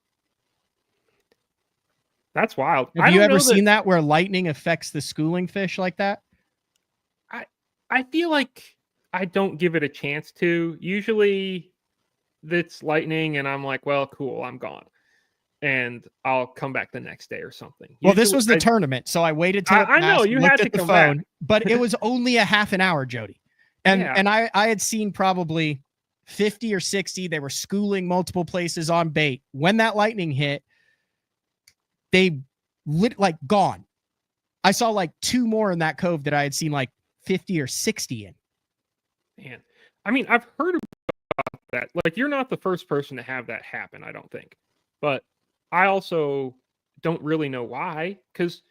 That's wild. Have you ever seen that where lightning affects the schooling fish like that? I feel like I don't give it a chance to. Usually it's lightning and I'm like, well, cool, I'm gone. And I'll come back the next day or something. Well, this was the tournament, so I waited till I know you had to come back. But it was only a half an hour, Jody. And I had seen probably 50 or 60. They were schooling multiple places on bait. When that lightning hit, they gone. I saw like 2 more in that cove that I had seen like 50 or 60 in. Man, I mean, I've heard about that. Like, you're not the first person to have that happen, I don't think. But I also don't really know why, because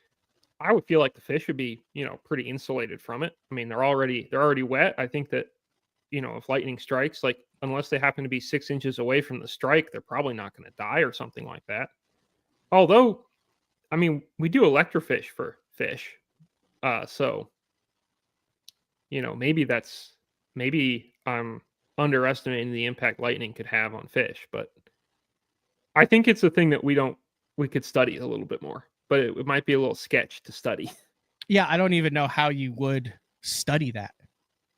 I would feel like the fish would be, pretty insulated from it. I mean, they're already wet. I think that, if lightning strikes, like, unless they happen to be 6 inches away from the strike, they're probably not going to die or something like that. Although, I mean, we do electrofish for fish. So, maybe I'm underestimating the impact lightning could have on fish, but I think it's a thing that we could study a little bit more, but it might be a little sketch to study. Yeah. I don't even know how you would study that.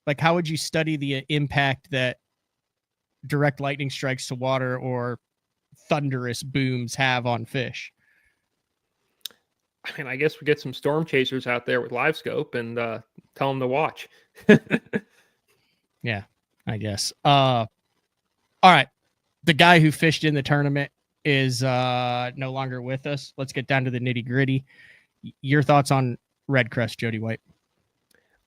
Like, how would you study the impact that direct lightning strikes to water or thunderous booms have on fish? I mean, I guess we get some storm chasers out there with live scope and tell them to watch. Yeah, I guess. All right. The guy who fished in the tournament is no longer with us. Let's get down to the nitty gritty. Your thoughts on Redcrest, Jody White?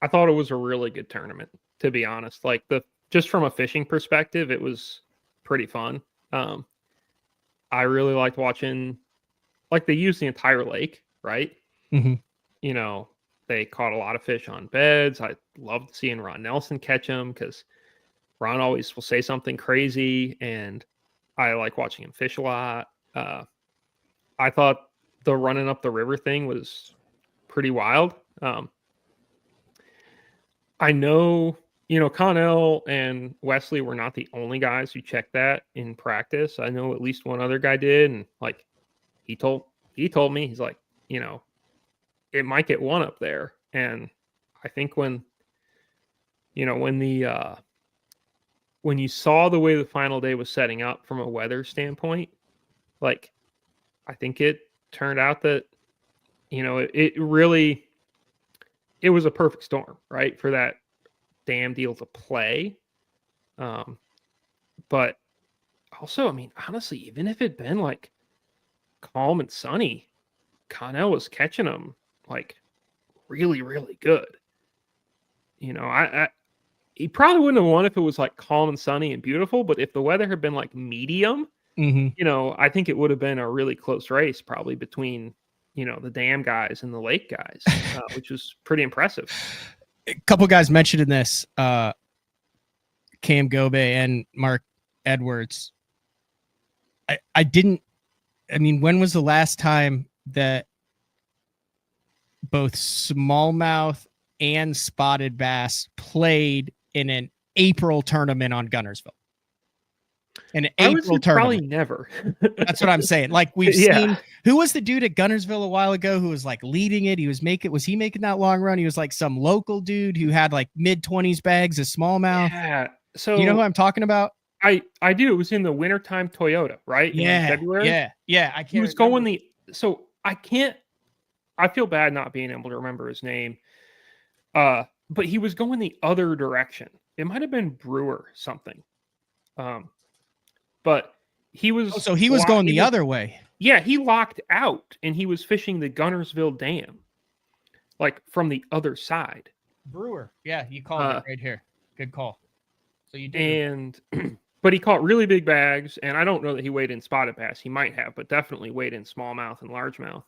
I thought it was a really good tournament, to be honest. Like, just from a fishing perspective, it was pretty fun. I really liked watching, like, they used the entire lake, right? Mm-hmm. They caught a lot of fish on beds. I loved seeing Ron Nelson catch them because Ron always will say something crazy, and I like watching him fish a lot. I thought the running up the river thing was pretty wild. I know, Connell and Wesley were not the only guys who checked that in practice. I know at least one other guy did, and like he told me, he's like, it might get one up there. And I think when you saw the way the final day was setting up from a weather standpoint, like, I think it turned out that, it was a perfect storm, right, for that dam deal to play. But also, I mean, honestly, even if it'd been like calm and sunny, Connell was catching them like really, really good. He probably wouldn't have won if it was like calm and sunny and beautiful, but if the weather had been like medium, I think it would have been a really close race, probably between, the dam guys and the lake guys, which was pretty impressive. A couple guys mentioned in this, Cam Gobe and Mark Edwards. I didn't I mean, when was the last time that both smallmouth and spotted bass played in an April tournament on Gunnersville? An I would April say probably tournament. never. That's what I'm saying. Like we've Yeah. seen, who was the dude at Gunnersville a while ago who was like leading it? Was he making that long run? He was like some local dude who had like mid-20s bags of smallmouth. Yeah. So Do you know who I'm talking about? I do. It was in the wintertime Toyota, right? In February. Yeah. I can't. He was going the. So I can't. I feel bad not being able to remember his name. But he was going the other direction. It might have been Brewer something. But he was. Oh, so he was going the other way. Yeah, he locked out and he was fishing the Gunnersville Dam, like from the other side. Brewer. Yeah, you called it right here. Good call. So you did. And but he caught really big bags, and I don't know that he weighed in spotted bass. He might have, but definitely weighed in smallmouth and largemouth.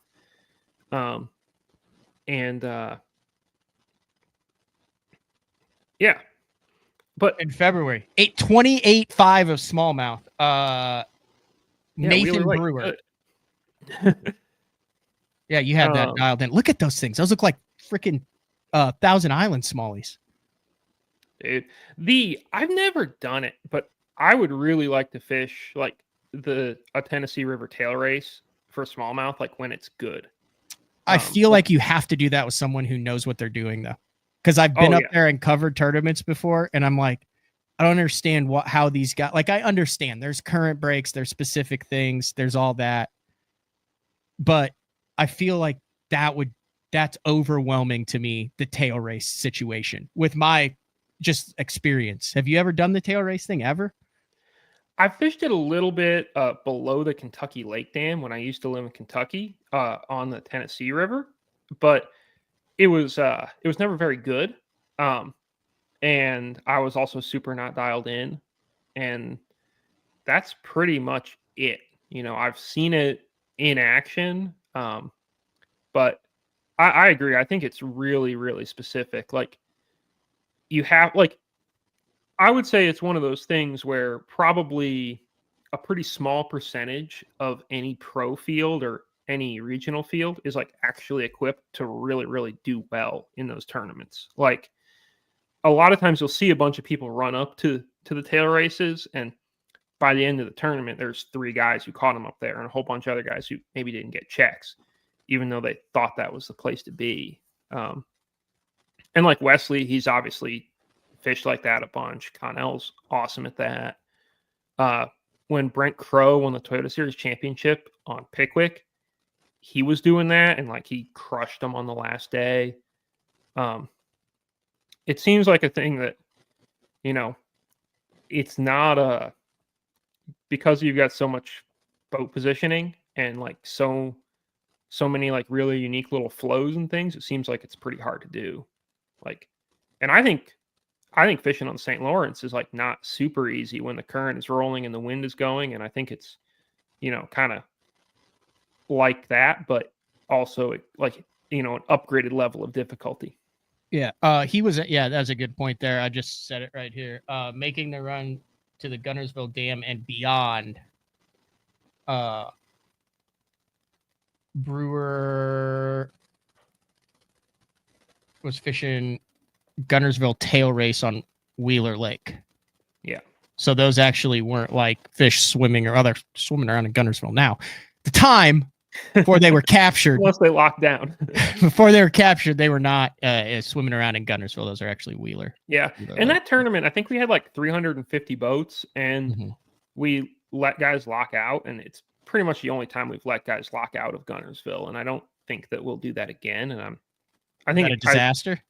Yeah. But in February, 28.5 of smallmouth. Nathan Brewer. Yeah, you have that dialed in. Look at those things. Those look like freaking Thousand Island smallies. Dude, I've never done it, but I would really like to fish like a Tennessee River tail race for smallmouth, like when it's good. I feel like you have to do that with someone who knows what they're doing, though, because I've been up there and covered tournaments before, and I'm like, I don't understand how these guys. Like, I understand there's current breaks, there's specific things, there's all that, but I feel like that's overwhelming to me. The tail race situation with my just experience. Have you ever done the tail race thing ever? I fished it a little bit below the Kentucky Lake Dam when I used to live in Kentucky on the Tennessee River, but it was never very good. And I was also super not dialed in, and that's pretty much it. You know, I've seen it in action, but I agree. I think it's really, really specific. Like you have like. I would say it's one of those things where probably a pretty small percentage of any pro field or any regional field is like actually equipped to really, really do well in those tournaments. Like a lot of times you'll see a bunch of people run up to the tail races, and by the end of the tournament, there's 3 guys who caught them up there and a whole bunch of other guys who maybe didn't get checks, even though they thought that was the place to be. And like Wesley, he's obviously fished like that a bunch. Connell's awesome at that. When Brent Crow won the Toyota Series championship on Pickwick, he was doing that, and like he crushed them on the last day. It seems like a thing that, you know, it's not because you've got so much boat positioning and like so many like really unique little flows and things, it seems like it's pretty hard to do. Like, and I think fishing on St. Lawrence is like not super easy when the current is rolling and the wind is going. And I think it's, you know, kind of like that, but also like, you know, an upgraded level of difficulty. Yeah. That's a good point there. I just said it right here. Making the run to the Gunnersville Dam and beyond. Brewer was fishing Gunnersville tail race on Wheeler Lake. Yeah. So those actually weren't like fish swimming or other swimming around in Gunnersville. Now, the time before they were captured, once they locked down, before they were captured, they were not swimming around in Gunnersville. Those are actually Wheeler. Yeah. And that tournament, I think we had like 350 boats, and we let guys lock out, and it's pretty much the only time we've let guys lock out of Gunnersville. And I don't think that we'll do that again. And I think it's a disaster.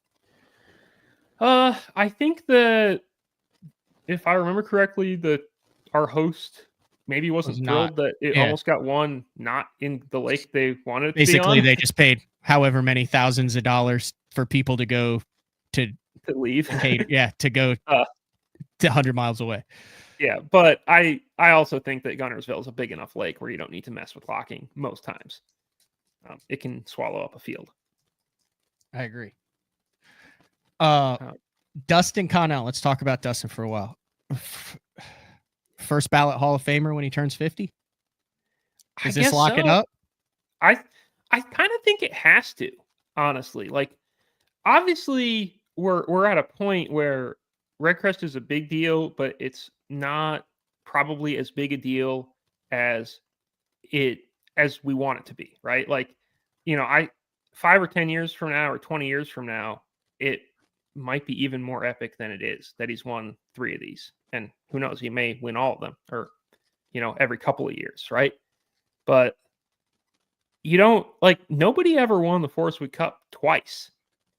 I think that if I remember correctly, our host maybe wasn't thrilled that it almost got one not in the lake they wanted it to be on. They just paid however many thousands of dollars for people to go to leave. To go to 100 miles away. Yeah, but I also think that Gunnersville is a big enough lake where you don't need to mess with locking most times. It can swallow up a field. I agree. Dustin Connell. Let's talk about Dustin for a while. First ballot Hall of Famer when he turns 50. Does this lock it up? I kind of think it has to, honestly. Like, obviously, we're at a point where Redcrest is a big deal, but it's not probably as big a deal as we want it to be, right? Like, 5 or 10 years from now or 20 years from now, it might be even more epic than it is that he's won 3 of these. And who knows, he may win all of them or, every couple of years, right? But nobody ever won the Forrest Wood Cup twice.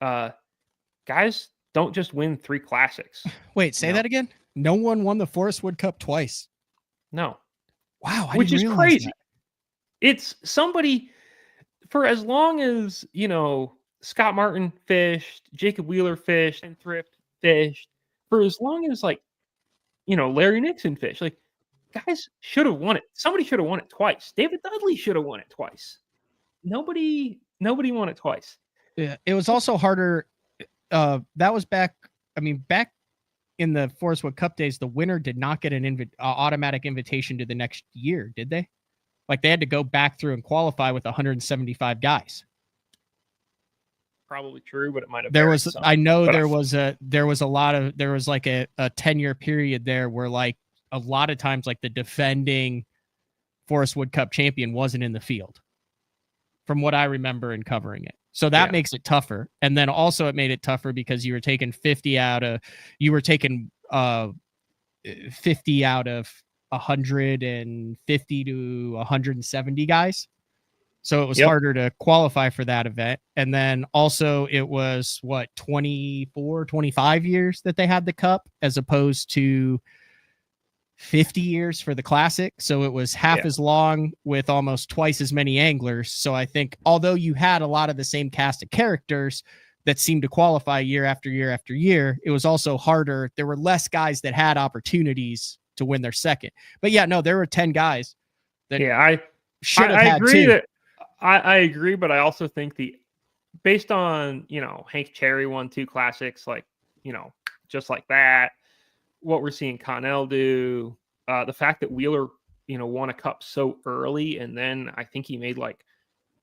Guys don't just win 3 classics. Wait, say that again? No one won the Forrest Wood Cup twice. No. Wow, which is crazy. That. It's somebody for as long as, Scott Martin fished, Jacob Wheeler fished, and Thrift fished, for as long as Larry Nixon fished, guys should have won it. Somebody should have won it twice. David Dudley should have won it twice. Nobody won it twice. Yeah, it was also harder. That was back in the Forrest Wood Cup days, the winner did not get an automatic invitation to the next year, did they? Like, they had to go back through and qualify with 175 guys. Probably true, but it might have. There was a 10-year period there where a lot of times the defending Forrest Wood Cup champion wasn't in the field, from what I remember in covering it. So that makes it tougher. And then also it made it tougher because you were taking 50 out of 150 to 170 guys. So it was harder to qualify for that event. And then also it was 24, 25 years that they had the cup as opposed to 50 years for the classic. So it was half as long with almost twice as many anglers. So I think although you had a lot of the same cast of characters that seemed to qualify year after year after year, it was also harder. There were less guys that had opportunities to win their second. But there were 10 guys that I agree I agree, but I also think based on, Hank Cherry won 2 classics, just like that, what we're seeing Connell do, the fact that Wheeler, won a cup so early, and then I think he made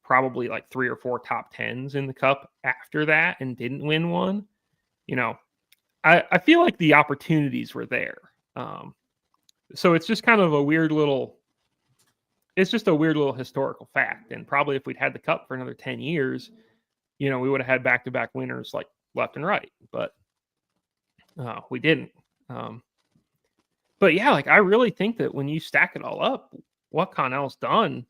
probably 3 or 4 top 10s in the cup after that and didn't win one. I feel like the opportunities were there. So it's just kind of a weird little historical fact. And probably if we'd had the cup for another 10 years, we would have had back-to-back winners left and right, but we didn't. But I really think that when you stack it all up, what Connell's done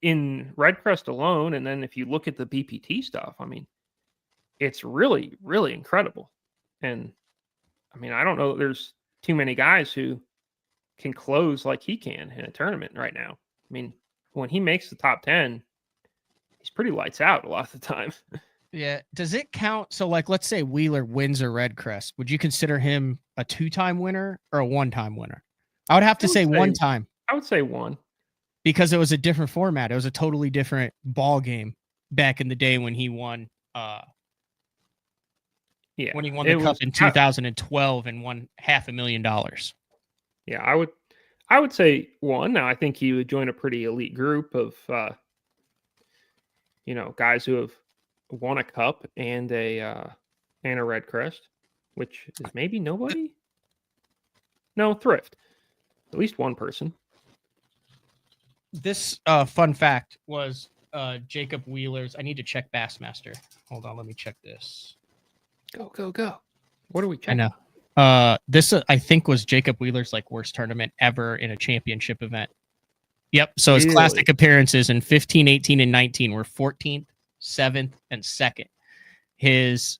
in Redcrest alone, and then if you look at the BPT stuff, it's really, really incredible. And I don't know that there's too many guys who can close like he can in a tournament right now. When he makes the top 10, he's pretty lights out a lot of the time. Yeah. Does it count? So let's say Wheeler wins a Redcrest. Would you consider him a 2-time winner or a 1-time winner? I would have to say 1 time. I would say 1. Because it was a different format. It was a totally different ball game back in the day when he won. When he won the cup in 2012 and won $500,000. Yeah, I would say 1. Now I think he would join a pretty elite group of guys who have won a cup and a Redcrest, which is maybe nobody. No, Thrift. At least one person. This fun fact was Jacob Wheeler's. I need to check Bassmaster. Hold on, let me check this. Go. What are we checking? I know. This I think was Jacob Wheeler's worst tournament ever in a championship event. Yep. So his classic appearances in 15, 18, and 19 were 14th, 7th, and 2nd. His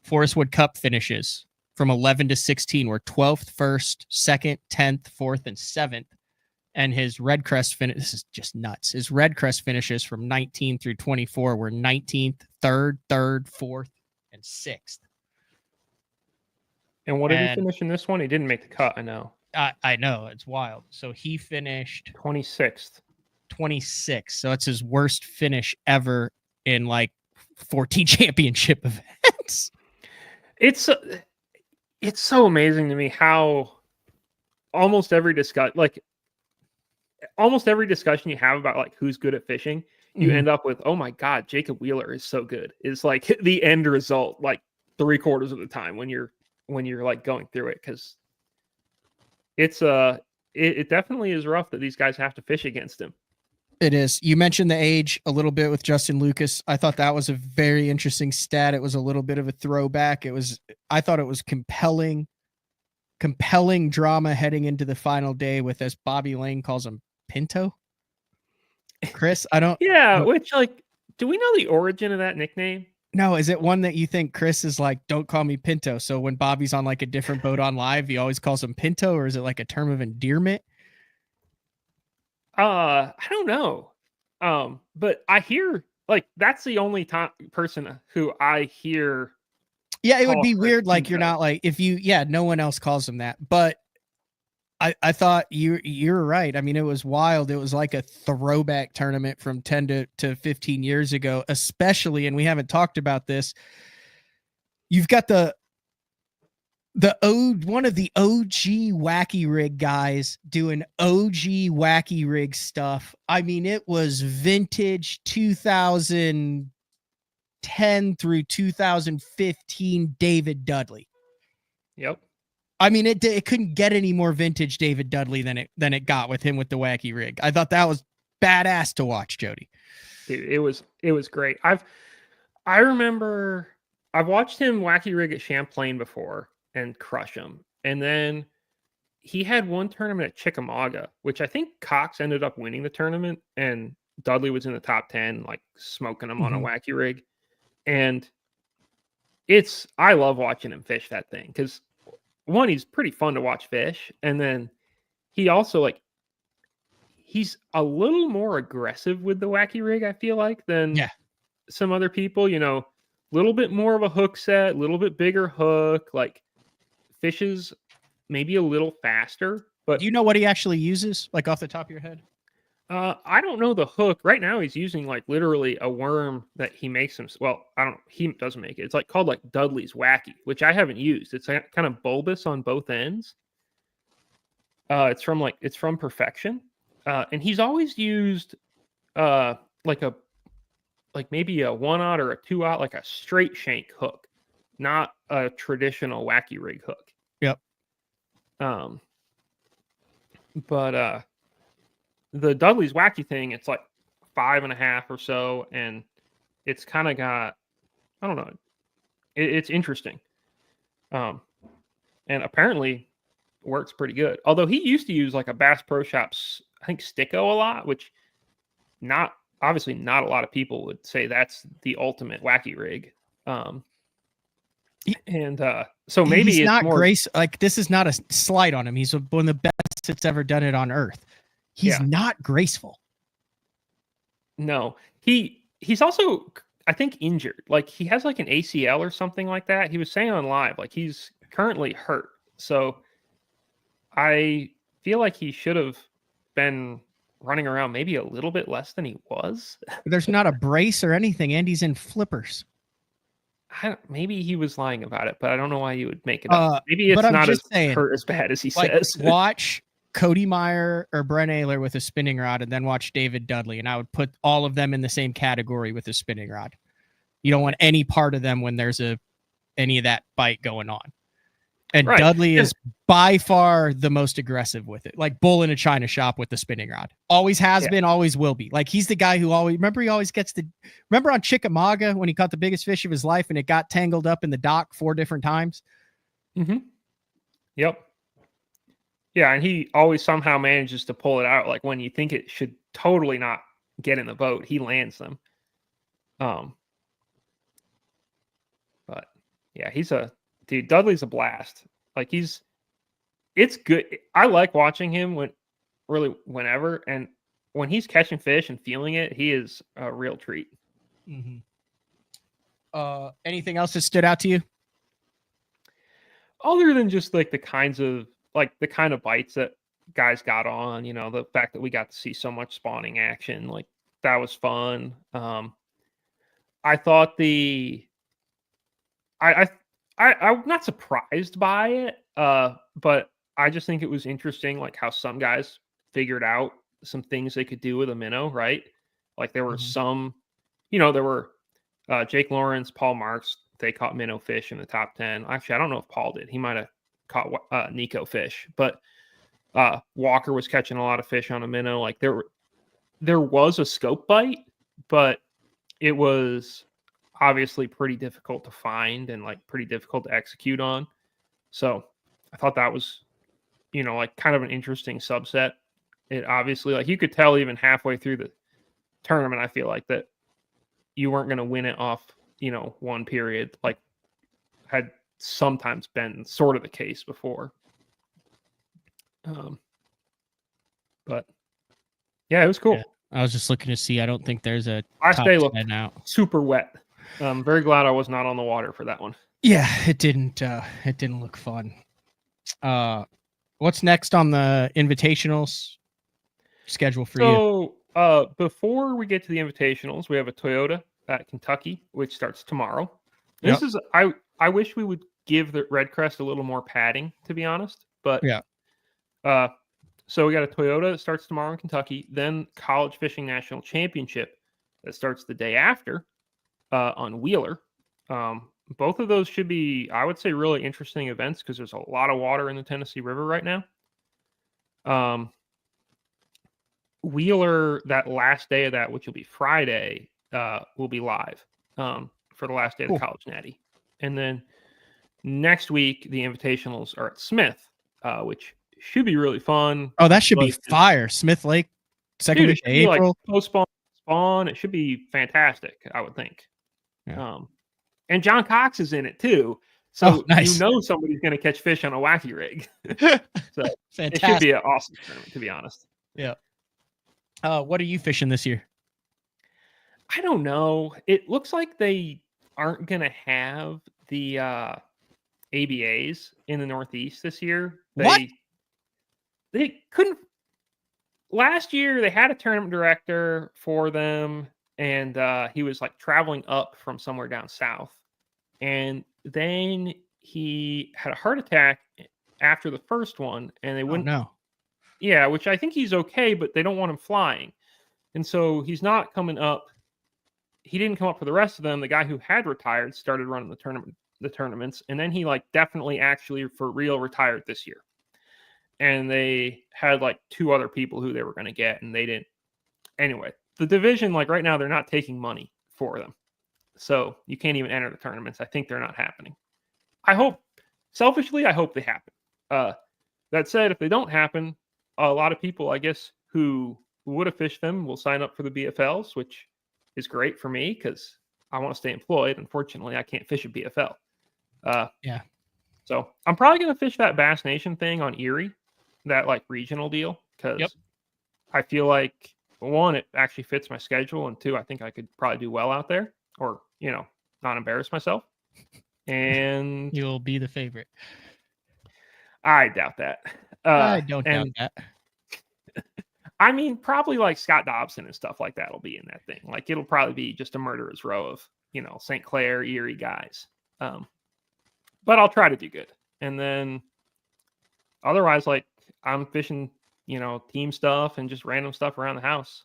Forrest Wood Cup finishes from 11 to 16 were 12th, 1st, 2nd, 10th, 4th, and 7th. And his Redcrest finish, this is just nuts. His Redcrest finishes from 19 through 24 were 19th, 3rd, 4th, and 6th. And what did he finish in this one? He didn't make the cut, I know. I know, it's wild. So he finished 26th. 26. So it's his worst finish ever in 14 championship events. It's so amazing to me how almost every discussion, almost every discussion you have about like who's good at fishing, you Mhm. end up with, oh my God, Jacob Wheeler is so good. Is like the end result, like 3/4 of the time when you're like going through it, because it's it definitely is rough that these guys have to fish against him. It is. You mentioned the age a little bit with Justin Lucas. I thought that was a very interesting stat. It was a little bit of a throwback. I thought it was compelling drama heading into the final day with, as Bobby Lane calls him, Pinto. Chris, I don't Yeah, no, which like, do we know the origin of that nickname? no, is it one that you think Chris is like, don't call me Pinto? So when Bobby's on like a different boat on live, he always calls him Pinto, or is it like a term of endearment? I don't know. But I hear like that's the only person who I hear. Yeah, it would call be Chris weird. Like, you're Pinto. not like, if you, yeah, no one else calls him that. But I thought you're right. I mean, it was wild. It was like a throwback tournament from 10 to 15 years ago, especially, and we haven't talked about this. You've got one of the OG wacky rig guys doing OG wacky rig stuff. I mean, it was vintage 2010 through 2015 David Dudley. Yep. I mean, it couldn't get any more vintage David Dudley than it got with him with the wacky rig. I thought that was badass to watch, Jody. Dude, it was great. I remember I've watched him wacky rig at Champlain before and crush him. And then he had one tournament at Chickamauga, which I think Cox ended up winning the tournament, and Dudley was in the top 10, like smoking him on a wacky rig. And I love watching him fish that thing, because one, he's pretty fun to watch fish, and then he also like he's a little more aggressive with the wacky rig, I feel like, than some other people. You know, a little bit more of a hook set, a little bit bigger hook, like fishes maybe a little faster. But do you know what he actually uses, like off the top of your head? I don't know the hook. Right now he's using like literally a worm that he makes him. Well, he doesn't make it. It's like called like Dudley's Wacky, which I haven't used. It's kind of bulbous on both ends. It's from Perfection. And he's always used maybe a 1/0 or a 2/0, like a straight shank hook, not a traditional wacky rig hook. Yep. But the Dudley's Wacky thing, it's like 5.5 or so, and it's kind of got, I don't know, it's interesting. And apparently works pretty good. Although he used to use like a Bass Pro Shops, I think, Sticko a lot, which obviously not a lot of people would say that's the ultimate wacky rig. So maybe he's it's not more grace. Like, this is not a slight on him. He's one of the best that's ever done it on earth. He's not graceful. No, he's also, I think, injured. Like, he has like an ACL or something like that. He was saying on live, like, he's currently hurt. So I feel like he should have been running around maybe a little bit less than he was. There's not a brace or anything, and he's in flippers. Maybe he was lying about it, but I don't know why you would make it up. Maybe it's but not as hurt as bad as he like, says. Watch Cody Meyer or Brent Ayler with a spinning rod, and then watch David Dudley, and I would put all of them in the same category with a spinning rod. You don't want any part of them when there's any of that bite going on. And right. Dudley is by far the most aggressive with it. Like bull in a china shop with the spinning rod. Always has been, always will be. Like, he's the guy who remember on Chickamauga when he caught the biggest fish of his life and it got tangled up in the dock 4 different times? Mm-hmm. Yep. Yeah, and he always somehow manages to pull it out. Like, when you think it should totally not get in the boat, he lands them. But yeah, Dudley's a blast. Like, it's good. I like watching him whenever, and when he's catching fish and feeling it, he is a real treat. Mm-hmm. Anything else that stood out to you? Other than just like the kind of bites that guys got on, you know, the fact that we got to see so much spawning action, like, that was fun. I thought I'm not surprised by it, but I just think it was interesting, like, how some guys figured out some things they could do with a minnow, right? Like there were some, there were Jake Lawrence, Paul Marks. They caught minnow fish in the top 10. Actually, I don't know if Paul did. He might have caught Nico fish, but Walker was catching a lot of fish on a minnow. Like there was a scope bite, but it was obviously pretty difficult to find and like pretty difficult to execute on. So I thought that was, like kind of an interesting subset. It obviously, like you could tell even halfway through the tournament, I feel like that you weren't going to win it off, one period, like had sometimes been sort of the case before. But yeah, it was cool. Yeah. I was just looking to see. I don't think there's a last day looked out. Super wet. I'm very glad I was not on the water for that one. Yeah, it didn't look fun. What's next on the invitationals schedule for you? So before we get to the invitationals, we have a Toyota at Kentucky, which starts tomorrow. Yep. This is I wish we would give the Redcrest a little more padding, to be honest. But yeah. So we got a Toyota that starts tomorrow in Kentucky, then College Fishing National Championship that starts the day after on Wheeler. Both of those should be, I would say, really interesting events because there's a lot of water in the Tennessee River right now. Wheeler, that last day of that, which will be Friday, will be live for the last day of the College Natty. And then next week, the invitationals are at Smith, which should be really fun. Oh, that should be fire. Smith Lake, second week of April. Like post-spawn. It should be fantastic, I would think. Yeah. And John Cox is in it too. So nice. Somebody's going to catch fish on a wacky rig. So fantastic. It should be an awesome tournament, to be honest. Yeah. What are you fishing this year? I don't know. It looks like they aren't going to have the ABAs in the Northeast this year. They couldn't. Last year, they had a tournament director for them, and he was like traveling up from somewhere down south. And then he had a heart attack after the first one, and they wouldn't. No. Yeah, which I think he's okay, but they don't want him flying. And so he's not coming up. He didn't come up for the rest of them. The guy who had retired started running the tournaments, and then he like definitely actually for real retired this year. And they had like two other people who they were going to get, and they didn't. Anyway, the division, like right now, they're not taking money for them. So you can't even enter the tournaments. I think they're not happening. Selfishly, I hope they happen. That said, if they don't happen, a lot of people, I guess, who would have fished them will sign up for the BFLs, which is great for me because I want to stay employed. Unfortunately, I can't fish a BFL. Yeah. So I'm probably going to fish that Bass Nation thing on Erie, that like regional deal, because I feel like, one, it actually fits my schedule, and two, I think I could probably do well out there or, not embarrass myself. And you'll be the favorite. I doubt that. I don't doubt that. I mean, probably like Scott Dobson and stuff like that will be in that thing. Like it'll probably be just a murderer's row of, St. Clair, Erie guys. But I'll try to do good. And then otherwise, like I'm fishing, team stuff and just random stuff around the house.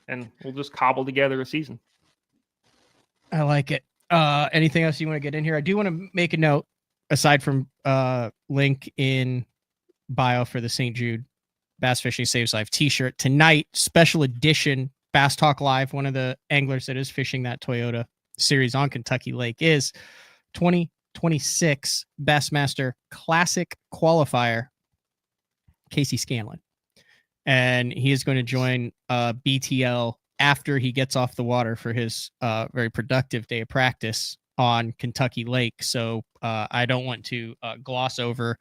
And we'll just cobble together a season. I like it. Anything else you want to get in here? I do want to make a note, aside from link in bio for the St. Jude Bass Fishing Saves Life t-shirt. Tonight, special edition Bass Talk Live. One of the anglers that is fishing that Toyota series on Kentucky Lake is 2026 Bassmaster Classic qualifier, Casey Scanlon. And he is going to join BTL after he gets off the water for his very productive day of practice on Kentucky Lake. So I don't want to gloss over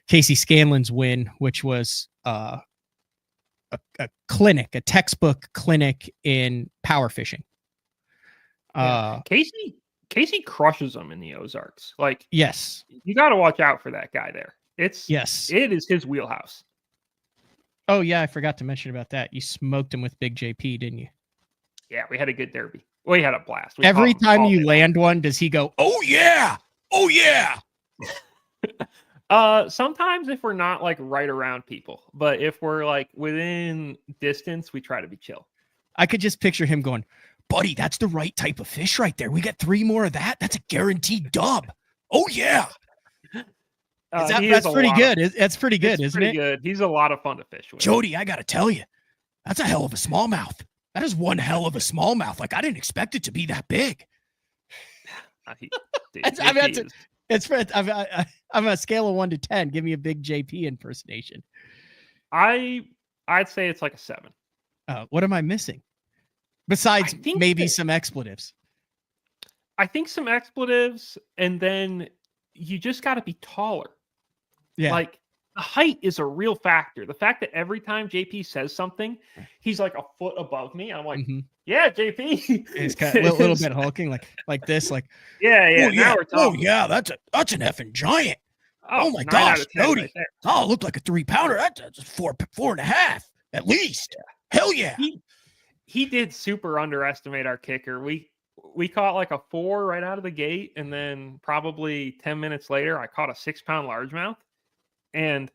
Casey Scanlon's win, which was a clinic, a textbook clinic in power fishing. Casey crushes them in the Ozarks. Like, yes, you got to watch out for that guy there. It is his wheelhouse. Oh yeah, I forgot to mention about that. You smoked him with Big JP, didn't you? Yeah, we had a good derby. Well, he had a blast. Every time you land one, does he go, "Oh yeah, oh yeah"? Sometimes if we're not like right around people, but if we're like within distance, we try to be chill. I could just picture him going, buddy, that's the right type of fish right there. We got 3 more of that. That's a guaranteed dub. Oh yeah. That's pretty good. That's pretty good, isn't it? Good. He's a lot of fun to fish with. Jody, I got to tell you, that's a hell of a smallmouth. That is one hell of a smallmouth. Like I didn't expect it to be that big. I'm a scale of 1 to 10. Give me a big JP impersonation. I'd say it's like a 7. What am I missing? Besides maybe some expletives. I think some expletives, and then you just got to be taller. Yeah. Like the height is a real factor. The fact that every time JP says something, he's like a foot above me. I'm like, yeah, JP. It's kind of a little bit hulking, like this, like yeah. Now we're talking. Oh yeah, that's an effing giant. Oh my gosh, Jody. Right, oh, it looked like a 3-pounder. That's 4.5 at least. Yeah. Hell yeah. He did super underestimate our kicker. We caught like a 4 right out of the gate, and then probably 10 minutes later, I caught a 6-pound largemouth, and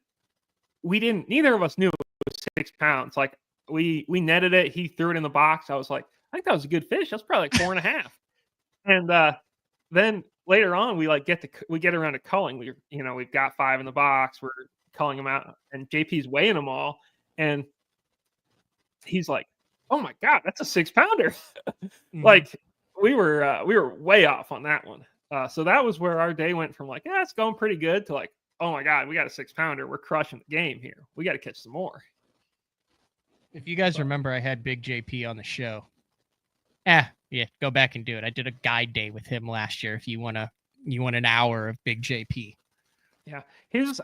neither of us knew it was 6 pounds. Like we netted it. He threw it in the box. I was like, I think that was a good fish. That's probably like 4.5. And then later on, we get around to culling. We've got 5 in the box. We're culling them out, and JP's weighing them all, and he's like, oh my God, that's a 6-pounder. Like we were way off on that one. So that was where our day went from like, yeah, it's going pretty good to like, oh my God, we got a 6-pounder. We're crushing the game here. We got to catch some more. If you guys remember, I had Big JP on the show. Yeah, go back and do it. I did a guide day with him last year. If you want an hour of Big JP. Yeah.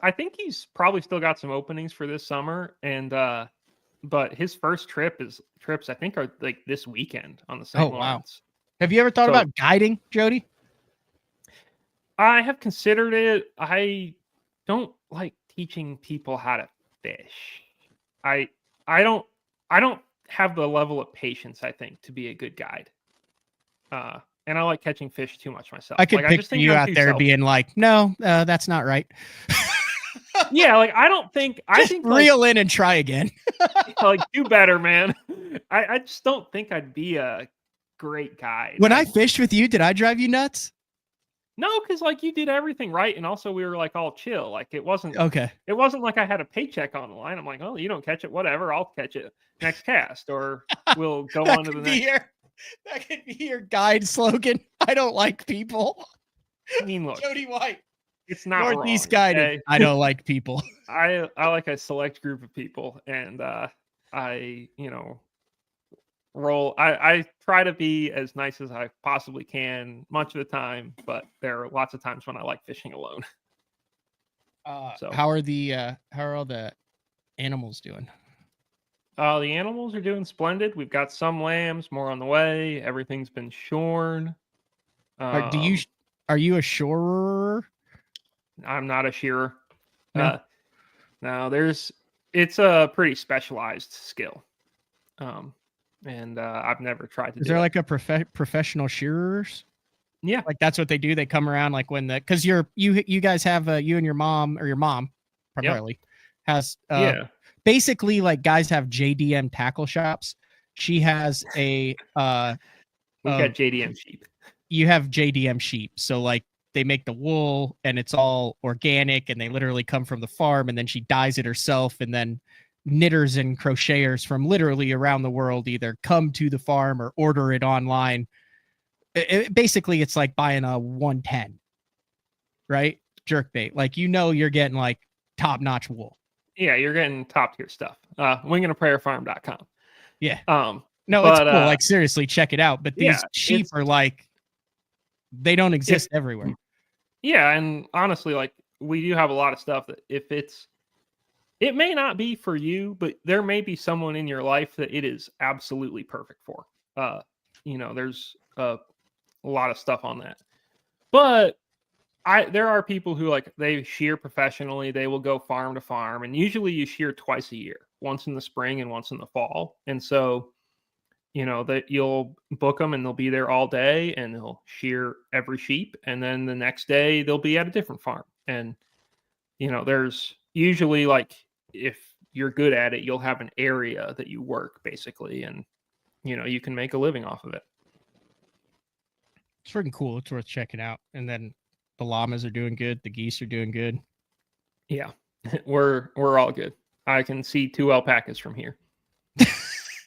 I think he's probably still got some openings for this summer. And, but his first trips I think are like this weekend on the St. Lawrence. Wow. Have you ever thought about guiding, Jody? I have considered it. I don't like teaching people how to fish. I don't have the level of patience, I think, to be a good guide. And I like catching fish too much myself. I could picture you out there being like, no, that's not right. Yeah, like I think reel in and try again. Like do better, man. I just don't think I'd be a great guide. When I fished with you, did I drive you nuts? No, because like you did everything right, and also we were like all chill. Like it wasn't okay. It wasn't like I had a paycheck on the line. I'm like, oh, you don't catch it, whatever. I'll catch it next cast, or we'll go on to the next. That could be your guide slogan. I don't like people. I mean, look, Jody White. It's not Northeast wrong, guided. okay? I don't like people. I like a select group of people, and I roll. I try to be as nice as I possibly can much of the time, but there are lots of times when I like fishing alone. So how are all the animals doing? The animals are doing splendid. We've got some lambs, more on the way. Everything's been shorn. Are you a shorer? I'm not a shearer. No. No, it's a pretty specialized skill. And I've never tried to. Is there like a professional shearers? Yeah, like that's what they do. They come around like because you guys have you and your mom, or your mom primarily has basically like guys have JDM tackle shops. She has a we've got JDM sheep. You have JDM sheep, so like they make the wool and it's all organic and they literally come from the farm, and then she dyes it herself, and then knitters and crocheters from literally around the world either come to the farm or order it online. Basically, it's like buying a 110, right? Jerkbait. Like, you're getting like top-notch wool. Yeah, you're getting top-tier stuff. wingandaprayerfarm.com. Yeah. No, it's cool. Like, seriously, check it out. But these sheep are like, they don't exist everywhere. Yeah, and honestly, like, we do have a lot of stuff that it may not be for you, but there may be someone in your life that it is absolutely perfect for. There's a lot of stuff on that. But there are people who like they shear professionally. They will go farm to farm, and usually you shear twice a year, once in the spring and once in the fall. And so, that you'll book them and they'll be there all day and they'll shear every sheep, and then the next day they'll be at a different farm. And there's usually like, if you're good at it, you'll have an area that you work basically, and you can make a living off of it. It's freaking cool. It's worth checking out. And then the llamas are doing good. The geese are doing good. Yeah, we're all good. I can see 2 alpacas from here.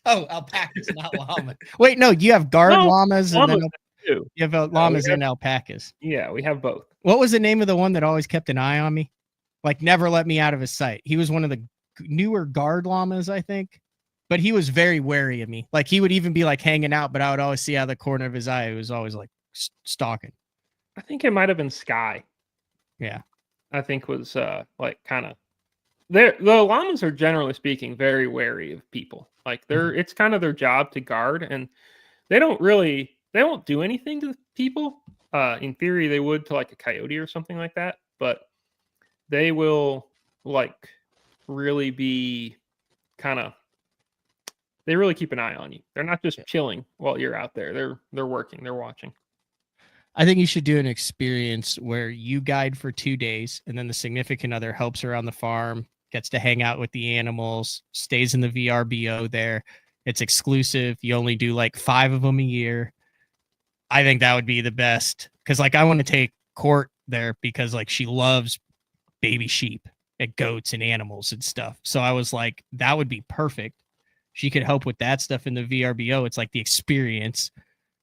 Oh, alpacas, not llamas. Wait, no, you have guard llamas and llamas then too. you have llamas and alpacas. Yeah, we have both. What was the name of the one that always kept an eye on me? Like never let me out of his sight. He was one of the newer guard llamas, I think. But he was very wary of me. Like he would even be like hanging out, but I would always see out of the corner of his eye. He was always like stalking. I think it might have been Sky. Yeah. I think was like kind of the llamas are generally speaking very wary of people. Like it's kind of their job to guard, and they won't do anything to people. In theory, they would to like a coyote or something like that, but they will like really be they really keep an eye on you. They're not just chilling while you're out there. They're working, they're watching. I think you should do an experience where you guide for 2 days and then the significant other helps around the farm, gets to hang out with the animals, stays in the VRBO there. It's exclusive. You only do like 5 of them a year. I think that would be the best. Cause like I want to take Court there because like she loves baby sheep and goats and animals and stuff. So I was like, that would be perfect. She could help with that stuff in the VRBO. It's like the experience.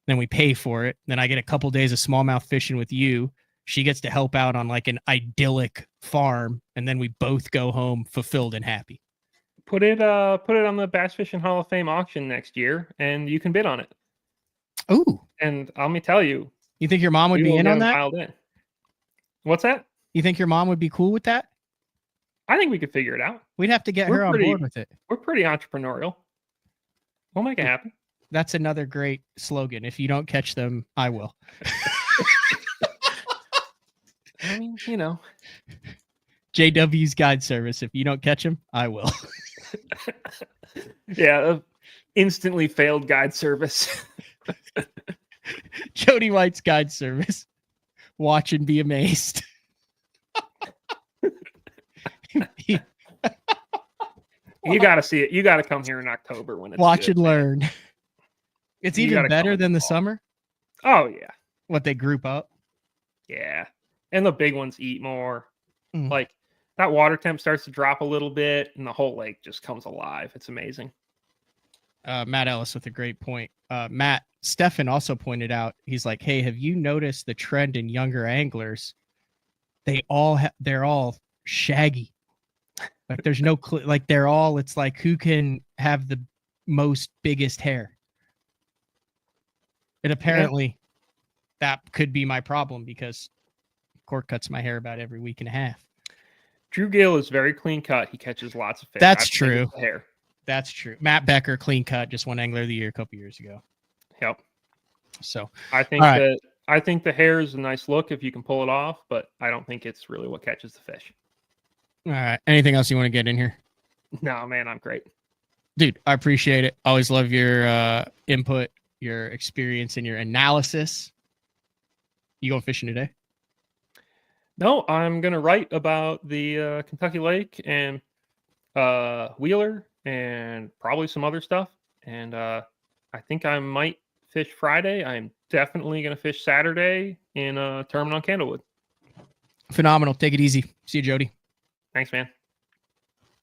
Then we pay for it. Then I get a couple days of smallmouth fishing with you. She gets to help out on like an idyllic farm. And then we both go home fulfilled and happy. Put it on the Bass Fishing Hall of Fame auction next year, and you can bid on it. Ooh. And let me tell you. You think your mom would be in on that? In. What's that? You think your mom would be cool with that? I think we could figure it out. We'd have to get her on board with it. We're pretty entrepreneurial. We'll make it happen. That's another great slogan. If you don't catch them, I will. I mean, JW's Guide Service. If you don't catch them, I will. Yeah, instantly failed guide service. Jody White's Guide Service. Watch and be amazed. You got to see it. You got to come here in October when it's watch good, and learn. It's even better than the summer. Oh yeah. What, they group up? Yeah. And the big ones eat more. Like that water temp starts to drop a little bit and the whole lake just comes alive. It's amazing. Matt Ellis with a great point. Matt, Stefan also pointed out, he's like, hey, have you noticed the trend in younger anglers? They're all shaggy. Like there's no, like they're all, it's like who can have the most biggest hair? And apparently that could be my problem because Court cuts my hair about every week and a half. Drew Gill is very clean cut. He catches lots of fish. That's true. Hair. That's true. Matt Becker, clean cut, just won Angler of the Year a couple years ago. Yep. So I think the hair is a nice look if you can pull it off, but I don't think it's really what catches the fish. All right. Anything else you want to get in here? No, man, I'm great. Dude, I appreciate it. Always love your input, your experience, and your analysis. You going fishing today? No, I'm going to write about the Kentucky Lake and Wheeler and probably some other stuff. And I think I might fish Friday. I'm definitely going to fish Saturday in a tournament on Candlewood. Phenomenal. Take it easy. See you, Jody. Thanks, man.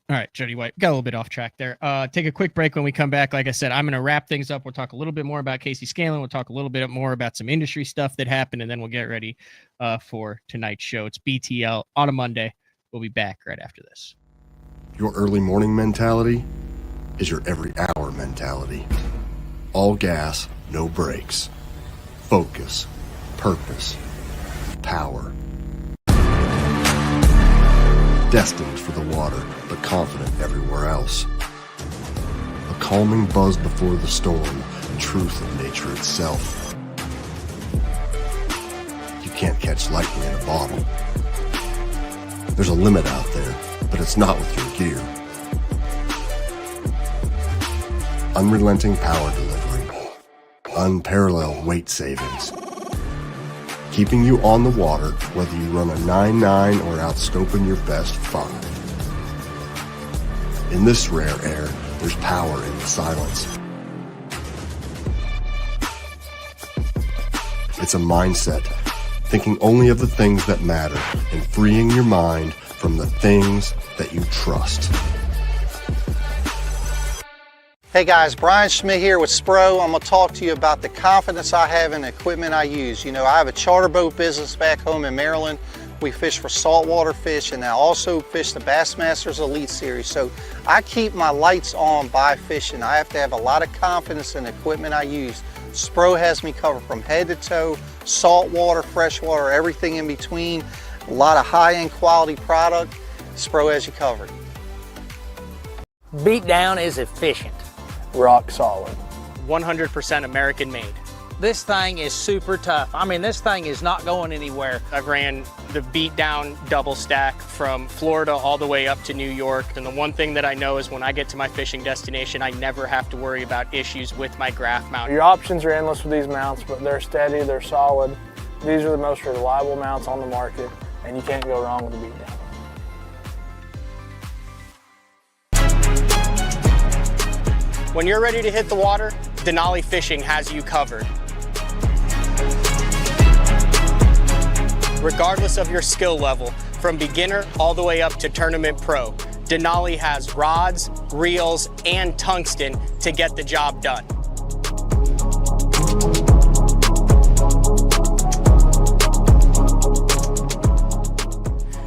All right, Jody White. Got a little bit off track there. Take a quick break. When we come back, like I said, I'm going to wrap things up. We'll talk a little bit more about Casey Scanlon. We'll talk a little bit more about some industry stuff that happened, and then we'll get ready for tonight's show. It's BTL on a Monday. We'll be back right after this. Your early morning mentality is your every hour mentality. All gas, no brakes. Focus, purpose, power. Destined for the water, but confident everywhere else. A calming buzz before the storm, the truth of nature itself. You can't catch lightning in a bottle. There's a limit out there, but it's not with your gear. Unrelenting power delivery. Unparalleled weight savings. keeping you on the water whether you run a 9-9 or outscoping your best 5. In this rare air, there's power in the silence. It's a mindset, thinking only of the things that matter and freeing your mind from the things that you trust. Hey guys, Brian Schmidt here with Spro. I'm going to talk to you about the confidence I have in the equipment I use. You know, I have a charter boat business back home in Maryland. We fish for saltwater fish, and I also fish the Bassmasters Elite Series. So I keep my lights on by fishing. I have to have a lot of confidence in the equipment I use. Spro has me covered from head to toe, saltwater, freshwater, everything in between. A lot of high-end quality product. Spro has you covered. Beatdown is efficient. Rock solid. 100% American made. This thing is super tough. I mean, this thing is not going anywhere. I've ran the Beatdown double stack from Florida all the way up to New York. And the one thing that I know is when I get to my fishing destination, I never have to worry about issues with my graph mount. Your options are endless with these mounts, but they're steady, they're solid. These are the most reliable mounts on the market, and you can't go wrong with the Beatdown. When you're ready to hit the water, Denali Fishing has you covered. Regardless of your skill level, from beginner all the way up to tournament pro, Denali has rods, reels, and tungsten to get the job done.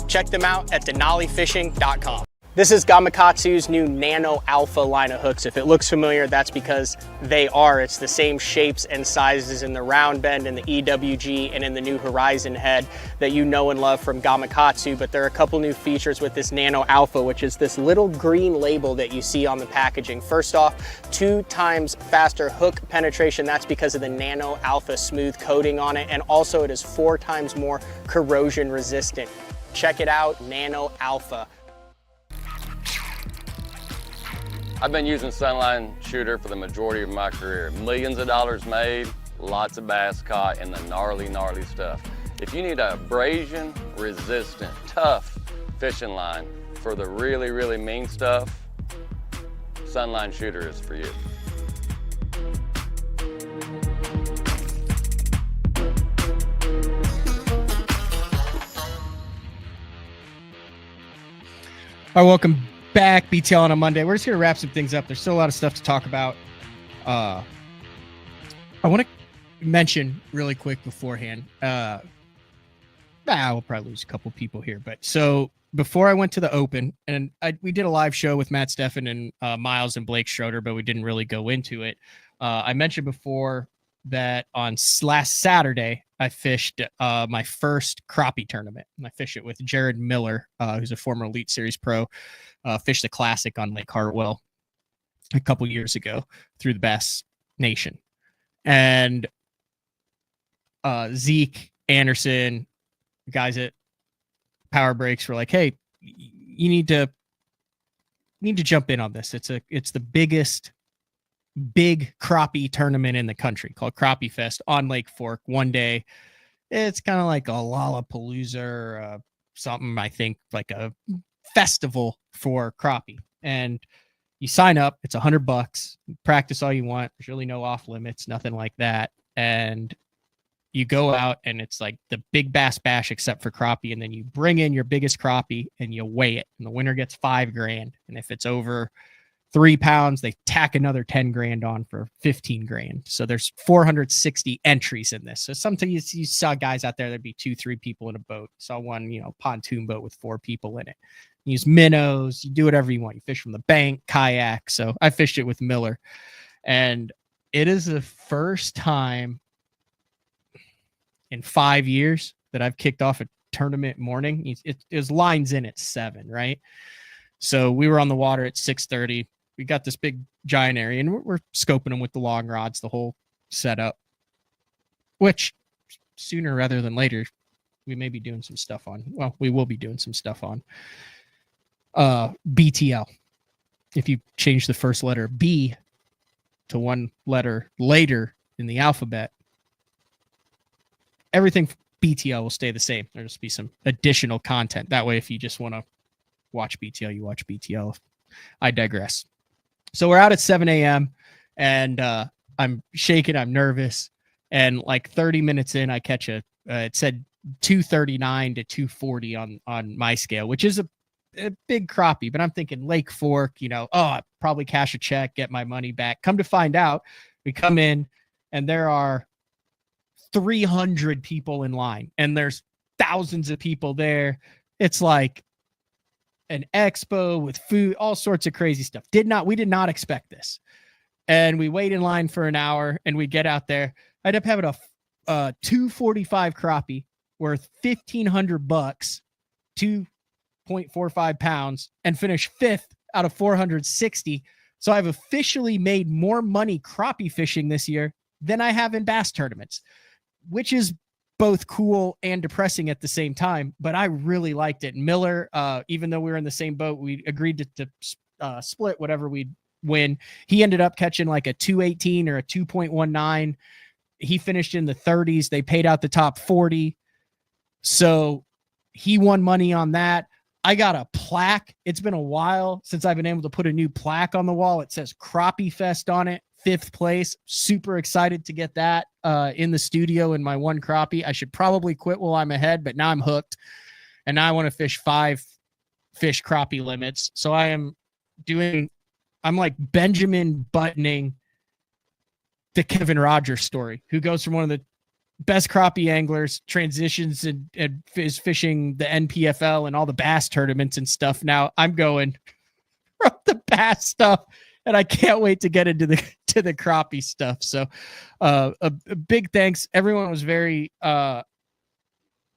Check them out at denalifishing.com. This is Gamakatsu's new Nano Alpha line of hooks. If it looks familiar, that's because they are. It's the same shapes and sizes in the round bend and the EWG and in the new Horizon head that you know and love from Gamakatsu, but there are a couple new features with this Nano Alpha, which is this little green label that you see on the packaging. First off, 2 times faster hook penetration. That's because of the Nano Alpha smooth coating on it, and also it is 4 times more corrosion resistant. Check it out, Nano Alpha. I've been using Sunline Shooter for the majority of my career. Millions of dollars made, lots of bass caught, and the gnarly, gnarly stuff. If you need a abrasion resistant, tough fishing line for the really, really mean stuff, Sunline Shooter is for you. All right, welcome back. BTL on a Monday. We're just going to wrap some things up. There's still a lot of stuff to talk about. I want to mention really quick beforehand. We'll probably lose a couple people here, but so before I went to the Open, and we did a live show with Matt Steffen and Miles and Blake Schroeder, but we didn't really go into it. I mentioned before that on last Saturday, I fished my first crappie tournament, and I fished it with Jared Miller, who's a former Elite Series pro. Fished the Classic on Lake Hartwell a couple years ago through the Bass Nation. And Zeke, Anderson, guys at Power Breaks were like, hey, you need to jump in on this. It's the biggest big crappie tournament in the country called Crappie Fest on Lake Fork one day. It's kind of like a Lollapalooza or something, I think, like a festival for crappie. And you sign up, it's $100, practice all you want. There's really no off limits, nothing like that. And you go out and it's like the big bass bash except for crappie. And then you bring in your biggest crappie and you weigh it. And the winner gets $5,000. And if it's over 3 pounds, they tack another 10 grand on for 15 grand. So there's 460 entries in this. So sometimes you saw guys out there, there'd be 2-3 people in a boat. Saw one, pontoon boat with 4 people in it. You use minnows, you do whatever you want. You fish from the bank, kayak. So I fished it with Miller, and it is the first time in 5 years that I've kicked off a tournament morning. It was lines in at 7, right? So we were on the water at 6:30. We got this big giant area, and we're scoping them with the long rods, the whole setup, which sooner rather than later, we may be doing some stuff on. Well, we will be doing some stuff on BTL. If you change the first letter B to one letter later in the alphabet, everything BTL will stay the same. There'll just be some additional content. That way, if you just want to watch BTL, you watch BTL. I digress. So we're out at 7 a.m. and I'm shaking. I'm nervous. And like 30 minutes in, I catch it said 239 to 240 on my scale, which is a big crappie. But I'm thinking Lake Fork, I'll probably cash a check, get my money back. Come to find out, we come in and there are 300 people in line and there's thousands of people there. It's like an expo with food, all sorts of crazy stuff. We did not expect this. And we wait in line for an hour and we get out there. I end up having a 245 crappie worth $1,500, 2.45 pounds, and finish 5th out of 460. So I've officially made more money crappie fishing this year than I have in bass tournaments, which is both cool and depressing at the same time. But I really liked it. Miller, even though we were in the same boat, we agreed to split whatever we'd win. He ended up catching like a 218 or a 2.19. He finished in the 30s. They paid out the top 40. So he won money on that. I got a plaque. It's been a while since I've been able to put a new plaque on the wall. It says Crappie Fest on it, 5th place. Super excited to get that in the studio in my one crappie. I should probably quit while I'm ahead, but now I'm hooked. And now I want to fish 5 fish crappie limits. So I'm like Benjamin buttoning the Kevin Rogers story, who goes from one of the best crappie anglers, transitions and is fishing the NPFL and all the bass tournaments and stuff. Now I'm going from the bass stuff, and I can't wait to get into the crappie stuff. So a big thanks. Everyone was very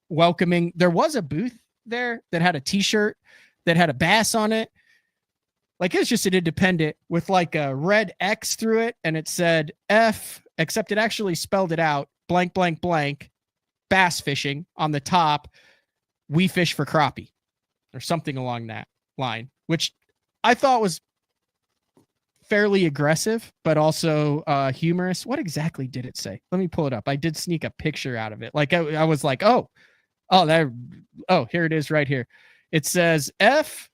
welcoming. There was a booth there that had a t-shirt that had a bass on it. Like, it's just an independent with like a red X through it, and it said F, except it actually spelled it out, blank, blank, blank, bass fishing on the top. We fish for crappie or something along that line, which I thought was fairly aggressive, but also humorous. What exactly did it say? Let me pull it up. I did sneak a picture out of it. Like I was like, here it is right here. It says F,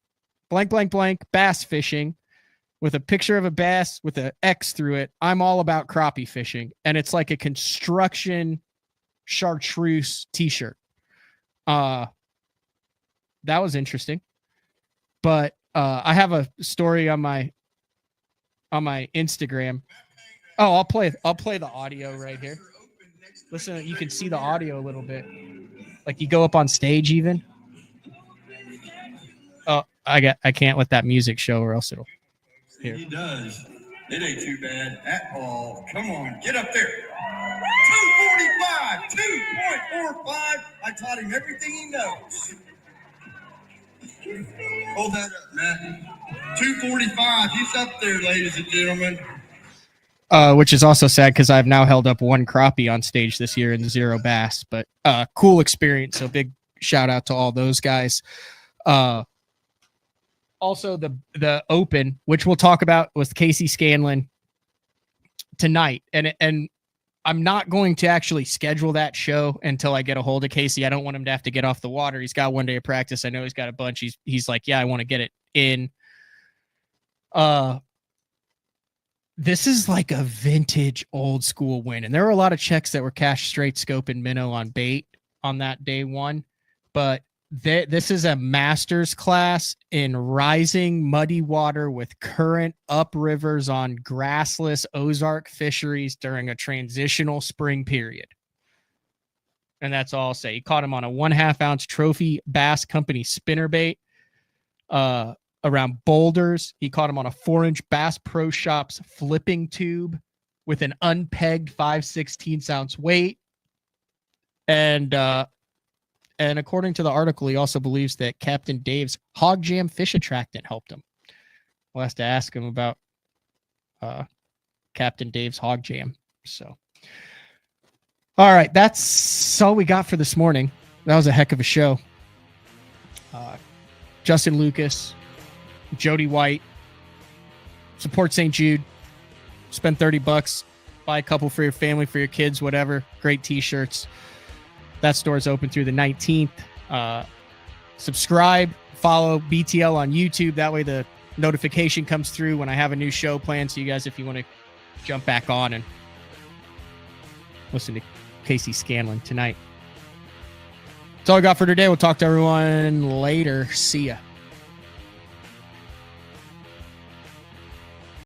blank, blank, blank, bass fishing, with a picture of a bass with an X through it. I'm all about crappie fishing. And it's like a construction chartreuse t-shirt. That was interesting. But I have a story on my Instagram. Oh, I'll play the audio right here. Listen, you can see the audio a little bit. Like you go up on stage even. Oh, I can't let that music show or else it'll. Here. He does. It ain't too bad at all. Come on, get up there. 245, 2.45. I taught him everything he knows. Hold that up, Matt. 245. He's up there, ladies and gentlemen. Which is also sad because I've now held up 1 crappie on stage this year and 0 bass. But cool experience. So big shout out to all those guys. Also, the Open, which we'll talk about with Casey Scanlon tonight. And I'm not going to actually schedule that show until I get a hold of Casey. I don't want him to have to get off the water. He's got 1 day of practice. I know he's got a bunch. He's like, yeah, I want to get it in. This is like a vintage old school win. And there were a lot of checks that were cash straight scope and minnow on bait on that day 1. But this is a master's class in rising muddy water with current up rivers on grassless Ozark fisheries during a transitional spring period. And that's all I'll say. He caught him on a 1/2 ounce Trophy Bass Company spinnerbait around Boulders. He caught him on a 4-inch Bass Pro Shops flipping tube with an unpegged 5/16 ounce weight. And according to the article, he also believes that Captain Dave's Hog Jam fish attractant helped him. We'll have to ask him about Captain Dave's Hog Jam. So, all right, that's all we got for this morning. That was a heck of a show. Justin Lucas, Jody White, support St. Jude, spend $30, buy a couple for your family, for your kids, whatever. Great t-shirts. That store is open through the 19th. Subscribe, follow BTL on YouTube. That way the notification comes through when I have a new show planned. So you guys, if you want to jump back on and listen to Casey Scanlon tonight. That's all I got for today. We'll talk to everyone later. See ya.